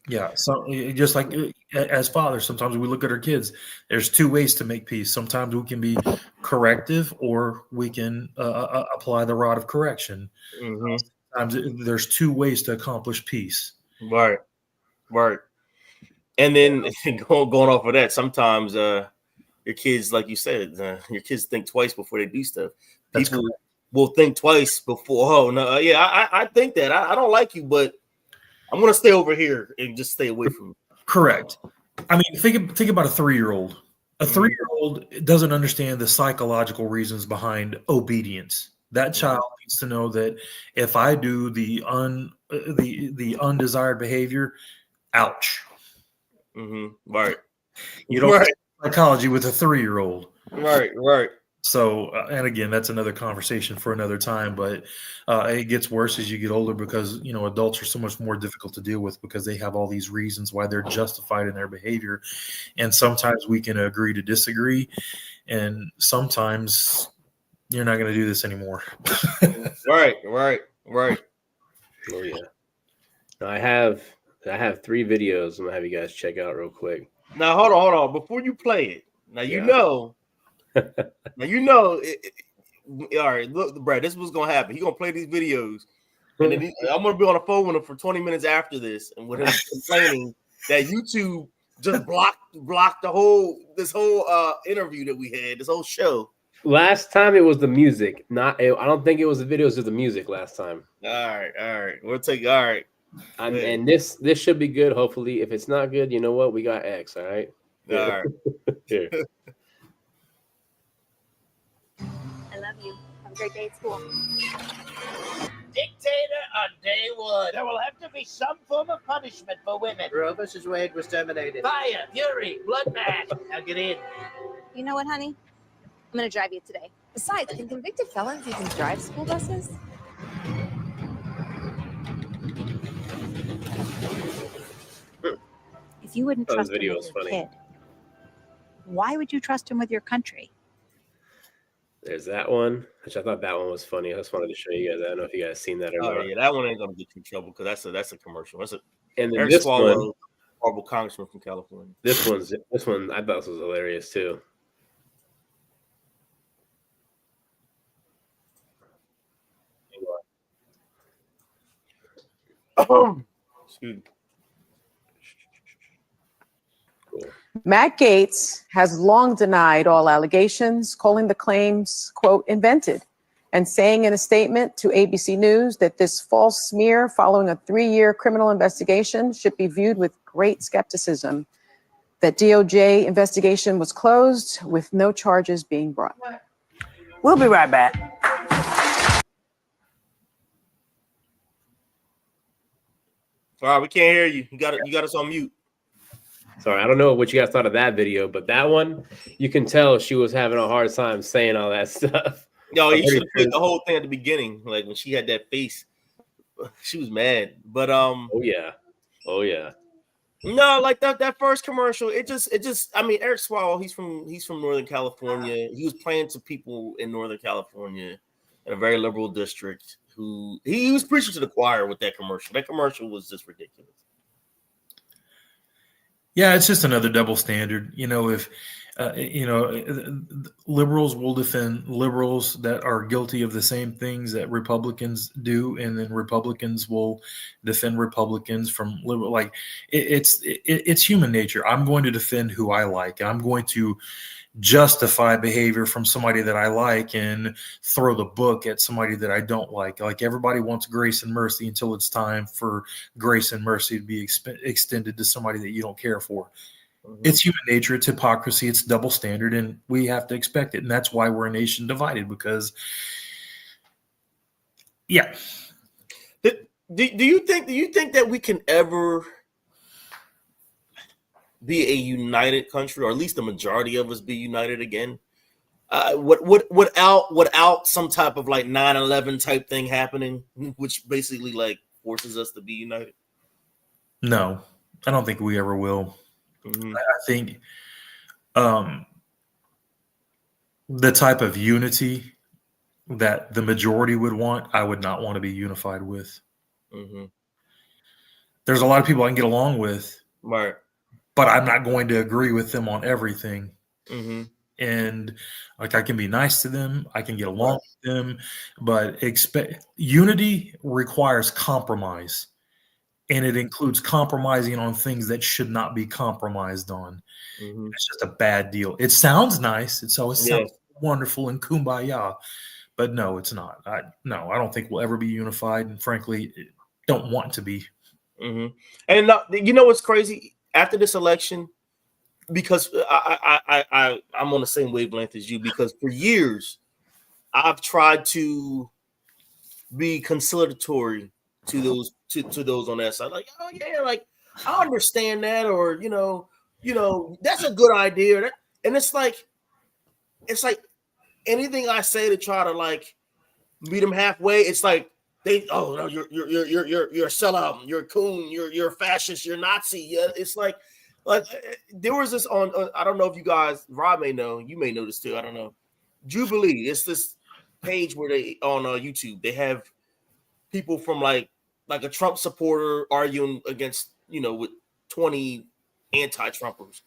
Yeah. So just like as fathers, sometimes we look at our kids, there's 2 ways to make peace. Sometimes we can be corrective, or we can apply the rod of correction. Sometimes there's 2 ways to accomplish peace. Right. And then going off of that, sometimes your kids, like you said, your kids think twice before they do stuff. People will think twice before. Oh no, I think that I don't like you, but I'm gonna stay over here and just stay away from you. Correct. I mean, think about a 3-year-old. A 3-year-old doesn't understand the psychological reasons behind obedience. That child needs to know that if I do the undesired behavior, ouch. Right. You don't psychology with a 3-year-old. Right. So, and again, that's another conversation for another time, but it gets worse as you get older, because, adults are so much more difficult to deal with, because they have all these reasons why they're justified in their behavior. And sometimes we can agree to disagree. And sometimes you're not going to do this anymore. Right. Oh yeah. Now I have 3 videos I'm gonna have you guys check out real quick. Now hold on. Before you play it, now all right, look, Brad, this is what's gonna happen. He's gonna play these videos, and then I'm gonna be on the phone with him for 20 minutes after this, and with him complaining that YouTube just blocked this whole interview that we had, this whole show. Last time it was the music, I don't think it was the videos of the music last time. All right. We'll take. All right. And this should be good. Hopefully, if it's not good, you know what? We got X. All right. All right. Here. I love you. Have a great day at school. Dictator on day 1. There will have to be some form of punishment for women. Roe vs. Wade was terminated. Fire, fury, bloodbath. Now get in. You know what, honey? I'm going to drive you today. Besides, can convicted felons even drive school buses? If you wouldn't trust him with your kid, why would you trust him with your country? There's that one, which I thought that one was funny. I just wanted to show you guys. I don't know if you guys seen that or not. Yeah, that one ain't gonna get you in trouble, because that's a commercial. And then this one, horrible congressman from California. This one, I thought this was hilarious too. Excuse me. Matt Gaetz has long denied all allegations, calling the claims, quote, invented. and saying in a statement to ABC News that this false smear following a 3-year criminal investigation should be viewed with great skepticism, that DOJ investigation was closed with no charges being brought. We'll be right back. All right, we can't hear you. You got us on mute. Sorry, I don't know what you guys thought of that video, but that one, you can tell she was having a hard time saying all that stuff. Yo, you should have played the whole thing at the beginning, like when she had that face. She was mad, but oh yeah. no, like that first commercial, it just. I mean, Eric Swalwell, he's from Northern California. He was playing to people in Northern California in a very liberal district. Who he was preaching to the choir with that commercial. That commercial was just ridiculous. Yeah, it's just another double standard. If liberals will defend liberals that are guilty of the same things that Republicans do, and then Republicans will defend Republicans from liberal. Like it's human nature. I'm going to defend who I like, and I'm going to justify behavior from somebody that I like and throw the book at somebody that I don't like. Like everybody wants grace and mercy until it's time for grace and mercy to be extended to somebody that you don't care for. Mm-hmm. It's human nature. It's hypocrisy. It's double standard, and we have to expect it. And that's why we're a nation divided, because yeah. Do you think that we can ever be a united country, or at least the majority of us be united again? Without some type of like 9/11 type thing happening, which basically like forces us to be united? No, I don't think we ever will. Mm-hmm. I think the type of unity that the majority would want, I would not want to be unified with. Mm-hmm. There's a lot of people I can get along with, right? But I'm not going to agree with them on everything. Mm-hmm. And like I can be nice to them, I can get along with them, but unity requires compromise, and it includes compromising on things that should not be compromised on. Mm-hmm. It's just a bad deal. It sounds nice. It always sounds wonderful and kumbaya, but no, it's not. I don't think we'll ever be unified, and frankly, don't want to be. Mm-hmm. And you know what's crazy? After this election, because I'm on the same wavelength as you, because for years I've tried to be conciliatory to those to those on that side, like, oh yeah, like I understand that, or you know that's a good idea, and it's like anything I say to try to like meet them halfway, it's like they no, you're a sellout, you're a coon, you're a fascist, you're a Nazi. Yeah, it's like there was this on I don't know if you guys, Rob may know, you may know this too, I don't know. Jubilee, it's this page where they on YouTube, they have people from like a Trump supporter arguing against, with 20 anti-Trumpers.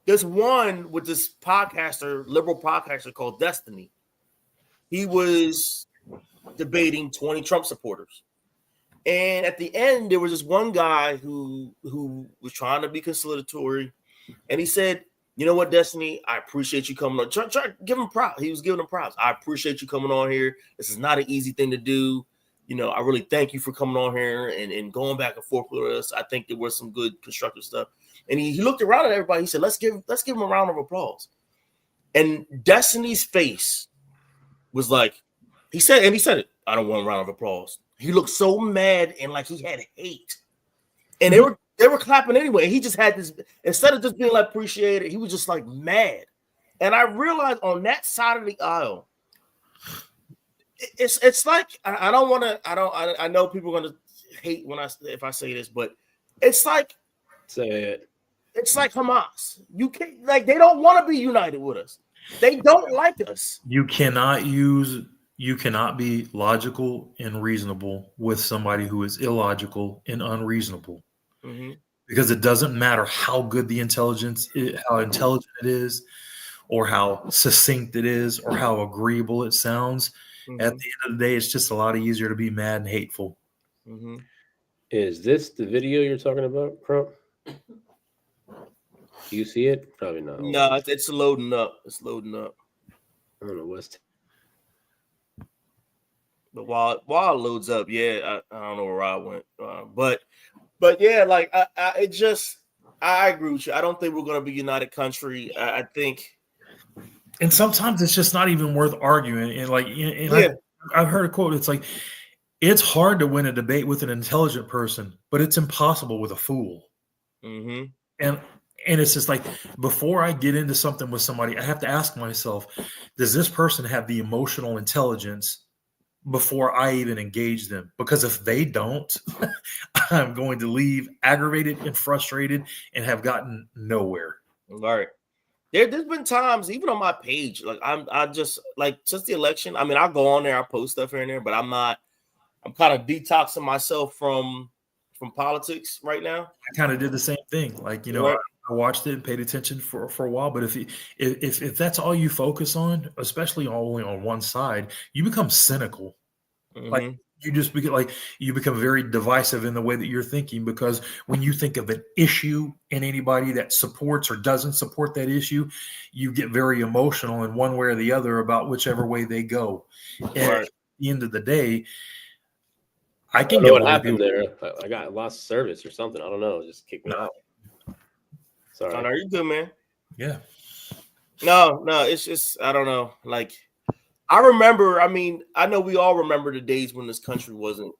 There's one with this liberal podcaster called Destiny. He was debating 20 Trump supporters. And at the end, there was this one guy who was trying to be conciliatory. And he said, you know what, Destiny, I appreciate you coming on. Try give him props. He was giving him props. I appreciate you coming on here. This is not an easy thing to do. I really thank you for coming on here and going back and forth with us. I think there was some good constructive stuff. And he looked around at everybody. He said, let's give him a round of applause. And Destiny's face was like, he said it, I don't want a round of applause. He looked so mad and like he had hate. And they were clapping anyway. He just had this, instead of just being like appreciated, he was just like mad. And I realized on that side of the aisle, it's like I know people are gonna hate if I say this, but it's like say it. It's like Hamas. You can't, like, they don't want to be united with us. They don't like us. You cannot be logical and reasonable with somebody who is illogical and unreasonable. Mm-hmm. Because it doesn't matter how good the intelligence is, how intelligent it is, or how succinct it is, or how agreeable it sounds. Mm-hmm. At the end of the day, it's just a lot easier to be mad and hateful. Mm-hmm. Is this the video you're talking about, Crump? Do you see it? Probably not. No, it's loading up. It's loading up. I don't know what's. But while it loads up, yeah, I don't know where Rob went, but yeah, like I agree with you. I don't think we're going to be united country. I think, And sometimes it's just not even worth arguing. And like, yeah, I've heard a quote. It's like, it's hard to win a debate with an intelligent person, but it's impossible with a fool. mm-hmm. And it's just like, before I get into something with somebody, I have to ask myself, does this person have the emotional intelligence before I even engage them? Because if they don't, I'm going to leave aggravated and frustrated and have gotten nowhere. All right. There's been times, even on my page, like I just like since the election. I mean, I'll go on there, I'll post stuff here and there, but I'm kind of detoxing myself from politics right now. I kind of did the same thing. Like, Right. I watched it and paid attention for a while, but if that's all you focus on, especially only on one side, you become cynical. Mm-hmm. Like you become very divisive in the way that you're thinking, because when you think of an issue and anybody that supports or doesn't support that issue, you get very emotional in one way or the other about whichever way they go. And Right. at the end of the day, I I can don't know get what along with happened people. there. I got lost service or something. I don't know. It just kicked me out. Sorry. Oh, no, you're good, man. Yeah. No, it's just I don't know. Like I remember, I mean, I know we all remember the days when this country wasn't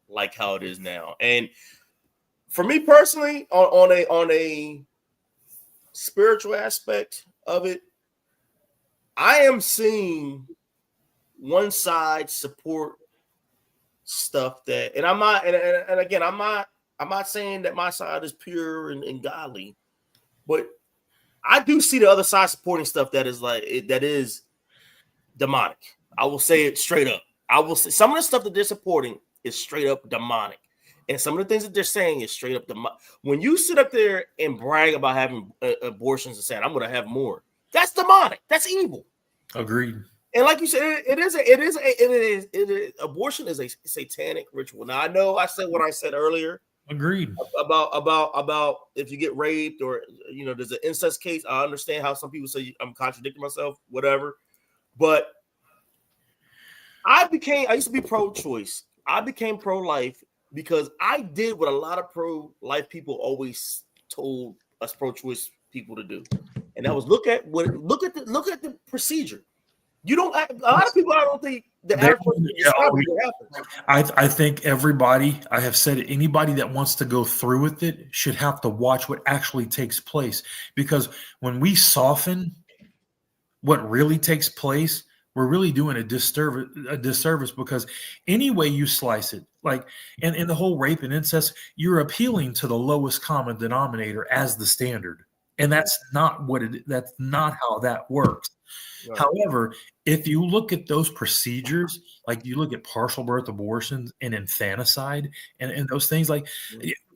like how it is now. And for me personally, on a spiritual aspect of it, I am seeing one side support stuff that, and I'm not, and again, I'm not saying that my side is pure and godly, but I do see the other side supporting stuff that is demonic. I will say it straight up. I will say some of the stuff that they're supporting is straight up demonic, and some of the things that they're saying is straight up demonic. When you sit up there and brag about having abortions and saying I'm going to have more, that's demonic. That's evil. Agreed. And like you said, abortion is a satanic ritual. Now I know I said what I said earlier. Agreed. About if you get raped or there's an incest case. I understand how some people say I'm contradicting myself, whatever. But I used to be pro-choice. I became pro-life because I did what a lot of pro-life people always told us pro-choice people to do, and that was look at the procedure. You don't. A lot of people, I don't think I think everybody, I have said it, anybody that wants to go through with it should have to watch what actually takes place, because when we soften what really takes place, we're really doing a disservice, because any way you slice it, like in the whole rape and incest, you're appealing to the lowest common denominator as the standard. And that's not that's not how that works. Right. However, if you look at those procedures, like you look at partial birth abortions and infanticide and those things, like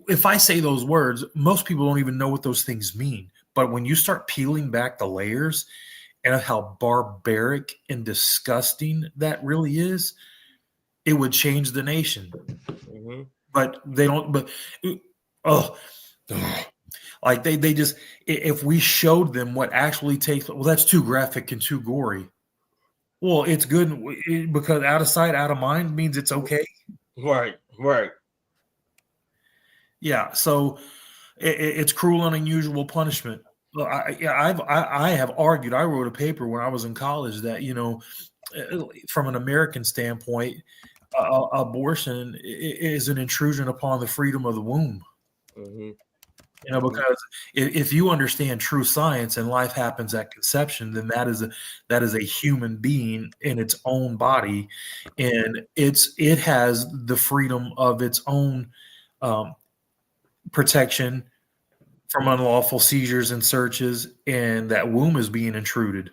if I say those words, most people don't even know what those things mean. But when you start peeling back the layers and how barbaric and disgusting that really is, it would change the nation. Mm-hmm. But they don't. But like they just, if we showed them what actually takes, well, that's too graphic and too gory. Well, it's good because out of sight, out of mind means it's okay. Right. Yeah. So it's cruel and unusual punishment. I have argued. I wrote a paper when I was in college that, from an American standpoint, abortion is an intrusion upon the freedom of the womb. Mm-hmm. Because if you understand true science and life happens at conception, then that is a human being in its own body, and it has the freedom of its own protection from unlawful seizures and searches, and that womb is being intruded.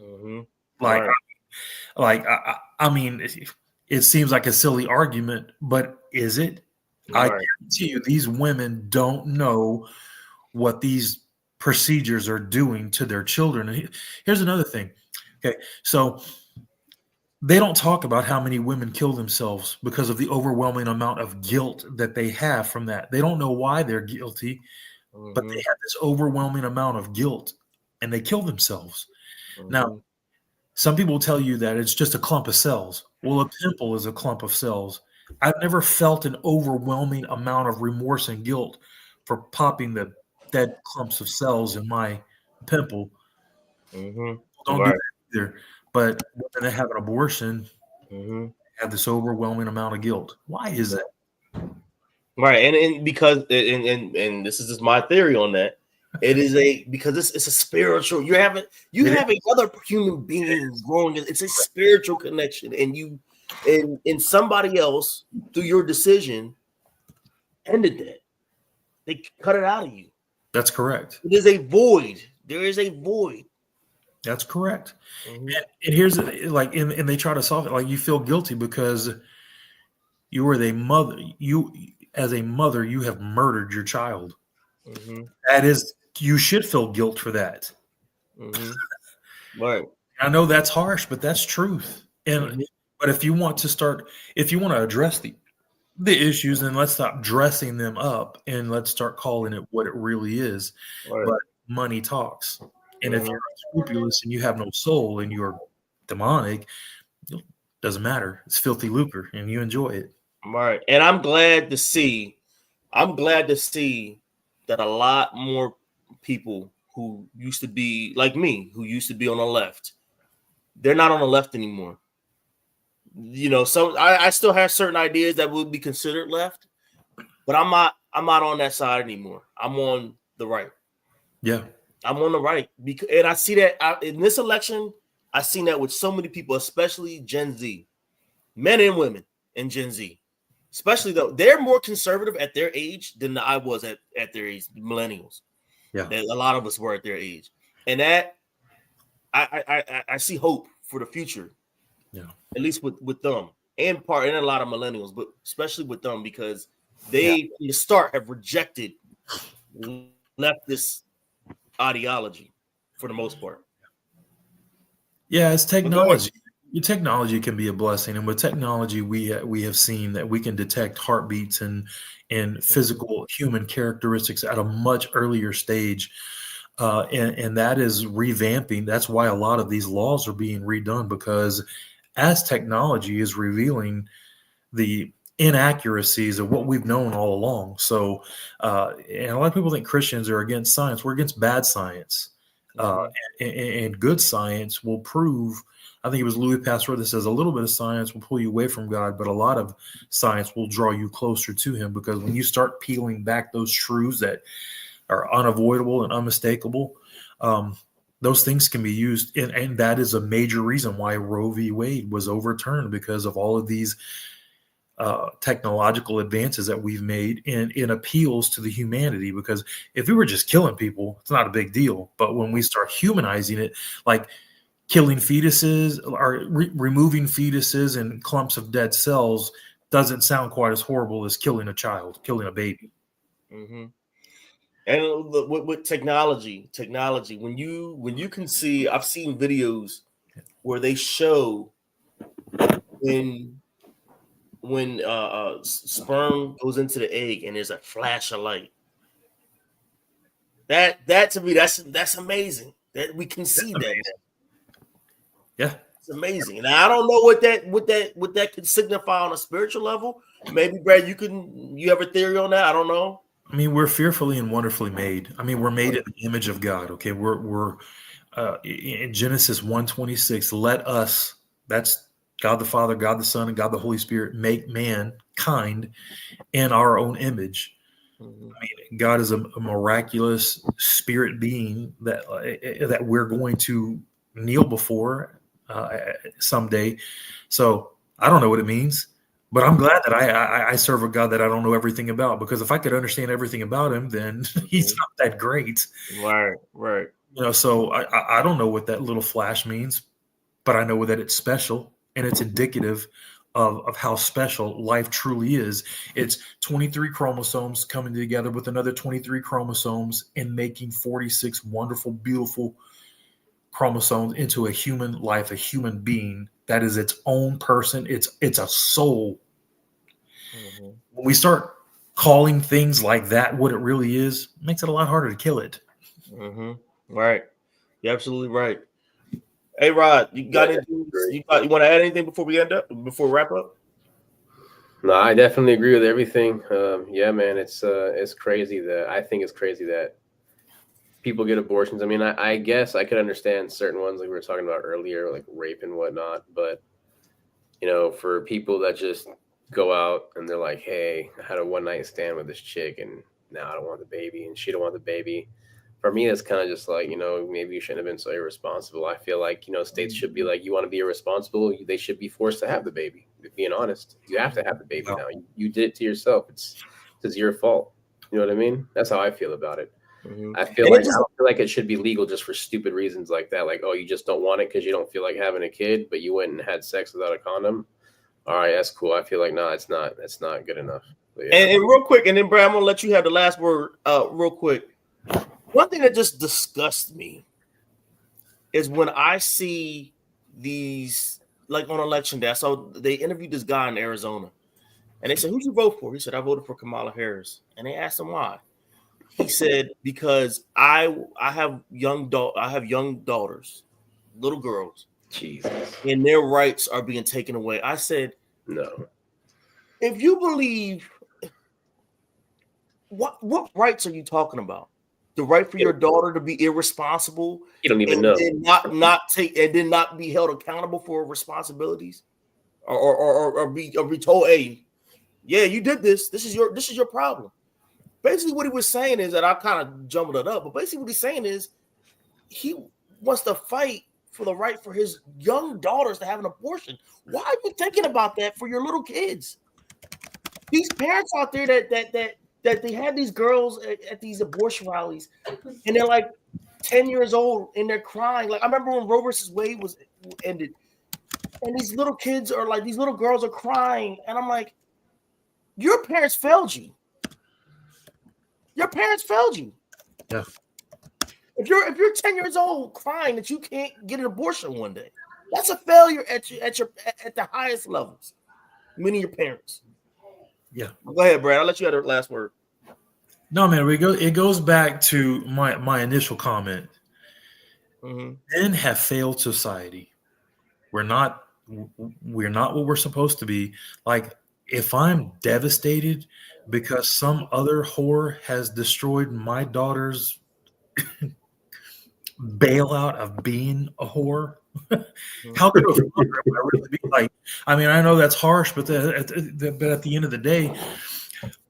Mm-hmm. I mean, it seems like a silly argument, but is it? I guarantee you, these women don't know what these procedures are doing to their children. And here's another thing. Okay, so they don't talk about how many women kill themselves because of the overwhelming amount of guilt that they have from that. They don't know why they're guilty, but they have this overwhelming amount of guilt, and they kill themselves. Mm-hmm. Now, Some people tell you that it's just a clump of cells. Well, a pimple is a clump of cells. I've never felt an overwhelming amount of remorse and guilt for popping the dead clumps of cells in my pimple. Mm-hmm. Don't Right. do that either. But when they have an abortion, Mm-hmm. have this overwhelming amount of guilt. Why is that? Right, and because and this is just my theory on that. It is because it's a spiritual. You have another human being growing. It's a spiritual connection, and and somebody else through your decision ended that. They cut it out of you. That's correct. It is a void. There is a void. That's correct. Mhm. And here's like, and they try to solve it. Like, you feel guilty because you were the mother. You, as a mother, you have murdered your child. Mhm. That is, you should feel guilt for that. Mhm. Right. I know that's harsh, but that's truth. And Mhm. but if you want to address the issues, then let's stop dressing them up and let's start calling it what it really is. Right. But money talks. And if Mhm. you're unscrupulous and you have no soul and you're demonic, it doesn't matter. It's filthy lucre and you enjoy it. Right. And I'm glad to see that a lot more people who used to be like me, who used to be on the left, they're not on the left anymore. You know, so I still have certain ideas that would be considered left, but I'm not on that side anymore. I'm on the right. Yeah. I'm on the right because, and I see that in this election, I've seen that with so many people, especially Gen Z, men and women in Gen Z, especially though they're more conservative at their age than I was at their age, millennials. Yeah. A lot of us were at their age, and that I see hope for the future. Yeah. At least with them and a lot of millennials, but especially with them because they from the start have rejected leftist ideology for the most part. Yeah, it's technology. Your technology can be a blessing, and with technology, we have seen that we can detect heartbeats and physical human characteristics at a much earlier stage, and that is revamping. That's why a lot of these laws are being redone, because as technology is revealing the inaccuracies of what we've known all along. So, and a lot of people think Christians are against science. We're against bad science. And good science will prove. I think it was Louis Pasteur that says a little bit of science will pull you away from God, but a lot of science will draw you closer to Him, because when you start peeling back those truths that are unavoidable and unmistakable, those things can be used. And that is a major reason why Roe v. Wade was overturned, because of all of these technological advances that we've made in appeals to the humanity. Because if we were just killing people, it's not a big deal. But when we start humanizing it, like killing fetuses or removing fetuses and clumps of dead cells, doesn't sound quite as horrible as killing a child, killing a baby. Mm-hmm. And with technology, when you can see, I've seen videos where they show when sperm goes into the egg and there's a flash of light. That to me, that's amazing that we can see that. Yeah, it's amazing. And I don't know what that could signify on a spiritual level. Maybe Brad, you have a theory on that? I don't know. I mean, we're fearfully and wonderfully made. I mean, we're made in the image of God. Okay, we're in Genesis 1:26. Let us, that's God the Father, God the Son, and God the Holy Spirit, make mankind in our own image. Mm-hmm. I mean, God is a miraculous spirit being that we're going to kneel before someday. So I don't know what it means. But I'm glad that I serve a God that I don't know everything about, because if I could understand everything about Him, then He's not that great. Right. You know, so I don't know what that little flash means, but I know that it's special, and it's indicative of how special life truly is. It's 23 chromosomes coming together with another 23 chromosomes and making 46 wonderful, beautiful chromosomes into a human life, a human being that is its own person. It's a soul. Mm-hmm. When we start calling things like that what it really is, it makes it a lot harder to kill it. Mm-hmm. Right. You're absolutely right. Hey Rod, you got Yeah, anything? great. You want to add anything before we before we wrap up? No, I definitely agree with everything. Yeah, man, it's crazy that I think it's crazy that people get abortions. I mean, I guess I could understand certain ones like we were talking about earlier, like rape and whatnot. But for people that just go out and they're like, "Hey, I had a one night stand with this chick, and now I don't want the baby, and she don't want the baby." For me, it's kind of just like, maybe you shouldn't have been so irresponsible. I feel like, states should be like, you want to be irresponsible, they should be forced to have the baby. Being honest, you have to have the baby now. You did it to yourself. It's your fault. You know what I mean? That's how I feel about it. Mm-hmm. I don't feel like it should be legal just for stupid reasons like that. Like, oh, you just don't want it because you don't feel like having a kid, but you went and had sex without a condom. All right, that's cool. I feel like, no, it's not. That's not good enough. But, yeah. And real quick, and then Brad, I'm gonna let you have the last word. Real quick. One thing that just disgusts me is when I see these, like on election day. So they interviewed this guy in Arizona, and they said, "Who'd you vote for?" He said, "I voted for Kamala Harris." And they asked him why. He said, "Because I have young daughters, little girls, Jesus, and their rights are being taken away." I said, no. "If you believe, what rights are you talking about? The right for your daughter to be irresponsible, You don't even know, and not take, and then not be held accountable for responsibilities, or be told, hey, yeah, you did this. This is your problem." Basically, what he was saying is that I kind of jumbled it up, but basically what he's saying is he wants to fight for the right for his young daughters to have an abortion. Why are you thinking about that for your little kids? These parents out there that they have these girls at these abortion rallies, and they're like 10 years old and they're crying. Like I remember when Roe versus Wade was ended, and these little kids are like, these little girls are crying, and I'm like, your parents failed you. Your parents failed you. Yeah. If you're 10 years old crying that you can't get an abortion one day, that's a failure at the highest levels. Many of your parents. Yeah. Go ahead, Brad. I'll let you have the last word. No, man, it goes back to my initial comment. Mm-hmm. Men have failed society. We're not what we're supposed to be. Like, if I'm devastated because some other whore has destroyed my daughter's bailout of being a whore, how could a father really be like? I mean, I know that's harsh, but at the end of the day,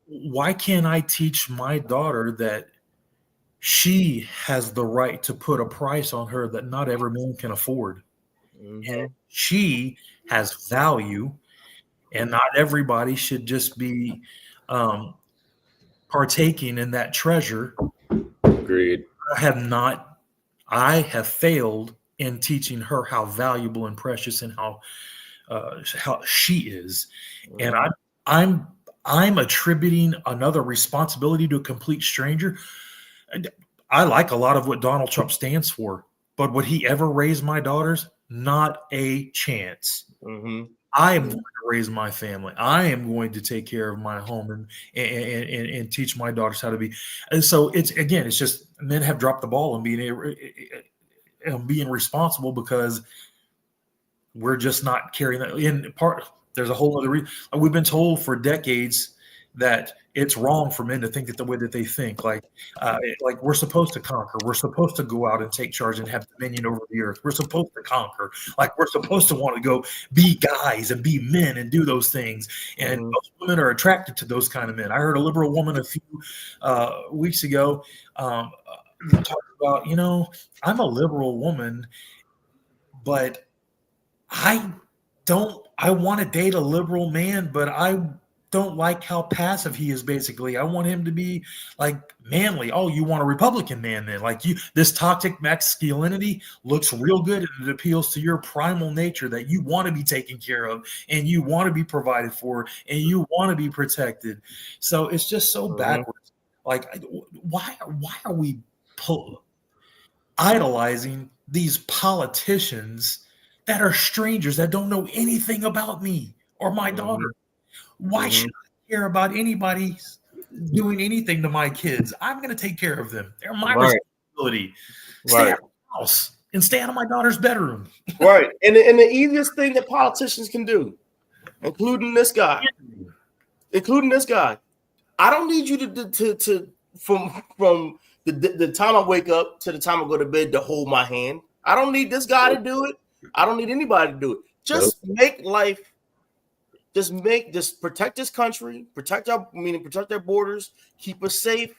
why can't I teach my daughter that she has the right to put a price on her that not every man can afford? Mm-hmm. And she has value, and not everybody should just be partaking in that treasure. agreed. I have failed in teaching her how valuable and precious and how she is, and I'm attributing another responsibility to a complete stranger. I like a lot of what Donald Trump stands for, but would he ever raise my daughters? Not a chance. Mm-hmm. I am going to raise my family. I am going to take care of my home and teach my daughters how to be. And so it's just men have dropped the ball and being responsible because we're just not carrying that in part. There's a whole other reason. We've been told for decades that it's wrong for men to think it the way that they think. Like we're supposed to conquer. We're supposed to go out and take charge and have dominion over the earth. We're supposed to conquer. Like we're supposed to want to go be guys and be men and do those things. And most women are attracted to those kind of men. I heard a liberal woman a few weeks ago talk about, I'm a liberal woman, but I want to date a liberal man, but I don't like how passive he is. Basically, I want him to be like manly. Oh, you want a Republican man then? Like this toxic masculinity looks real good and it appeals to your primal nature that you want to be taken care of and you want to be provided for and you want to be protected. So it's just so backwards. Like, why are we idolizing these politicians that are strangers that don't know anything about me or my daughter? Why should I care about anybody doing anything to my kids? I'm going to take care of them. They're my responsibility. Stay out of the house. and stay out of my daughter's bedroom. Right. And the easiest thing that politicians can do, including this guy, I don't need you to from the time I wake up to the time I go to bed to hold my hand. I don't need this guy to do it. I don't need anybody to do it. Just make life. Just protect this country, protect our borders, keep us safe,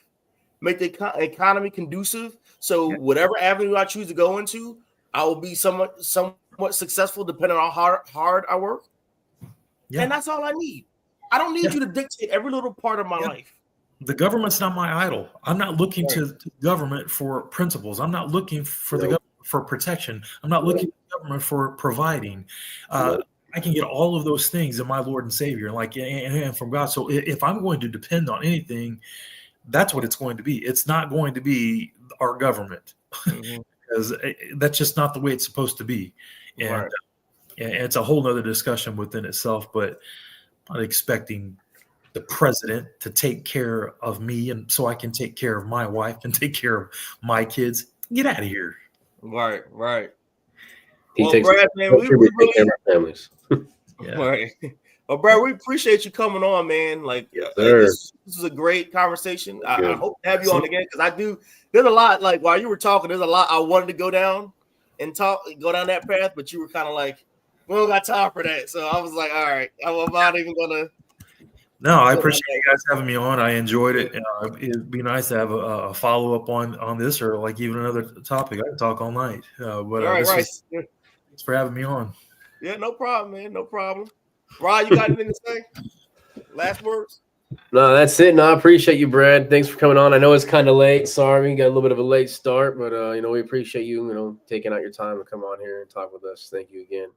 make the economy conducive. So whatever avenue I choose to go into, I will be somewhat successful depending on how hard I work. Yeah. And that's all I need. I don't need you to dictate every little part of my life. The government's not my idol. I'm not looking to the government for principles. I'm not looking for the government for protection. I'm not looking to the government for providing. I can get all of those things in my Lord and Savior, and from God. So if I'm going to depend on anything, that's what it's going to be. It's not going to be our government, because that's just not the way it's supposed to be. And, and it's a whole nother discussion within itself, but I'm not expecting the president to take care of me and so I can take care of my wife and take care of my kids. Get out of here. Right. He takes Brad, man, we really care of our families. Right. Well, Brad, we appreciate you coming on, man. This is a great conversation. I hope to have you on again, because there's a lot, while you were talking, there's a lot I wanted to go down that path, but you were kind of like, we don't got time for that. So I was like, all right, I'm not even gonna. No, I appreciate you guys having me on. I enjoyed it. It'd be nice to have a follow up on this, or even another topic. I can talk all night. Thanks for having me on. Yeah, no problem, man. No problem. Rod, you got anything to say? Last words? No, that's it. No, I appreciate you, Brad. Thanks for coming on. I know it's kind of late. Sorry, we got a little bit of a late start, but we appreciate you, taking out your time to come on here and talk with us. Thank you again.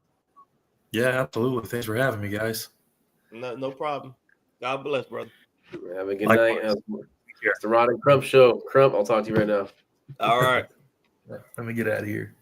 Yeah, absolutely. Thanks for having me, guys. No problem. God bless, brother. Have a good night. It's the Rod and Crump Show. Crump, I'll talk to you right now. All right. Let me get out of here.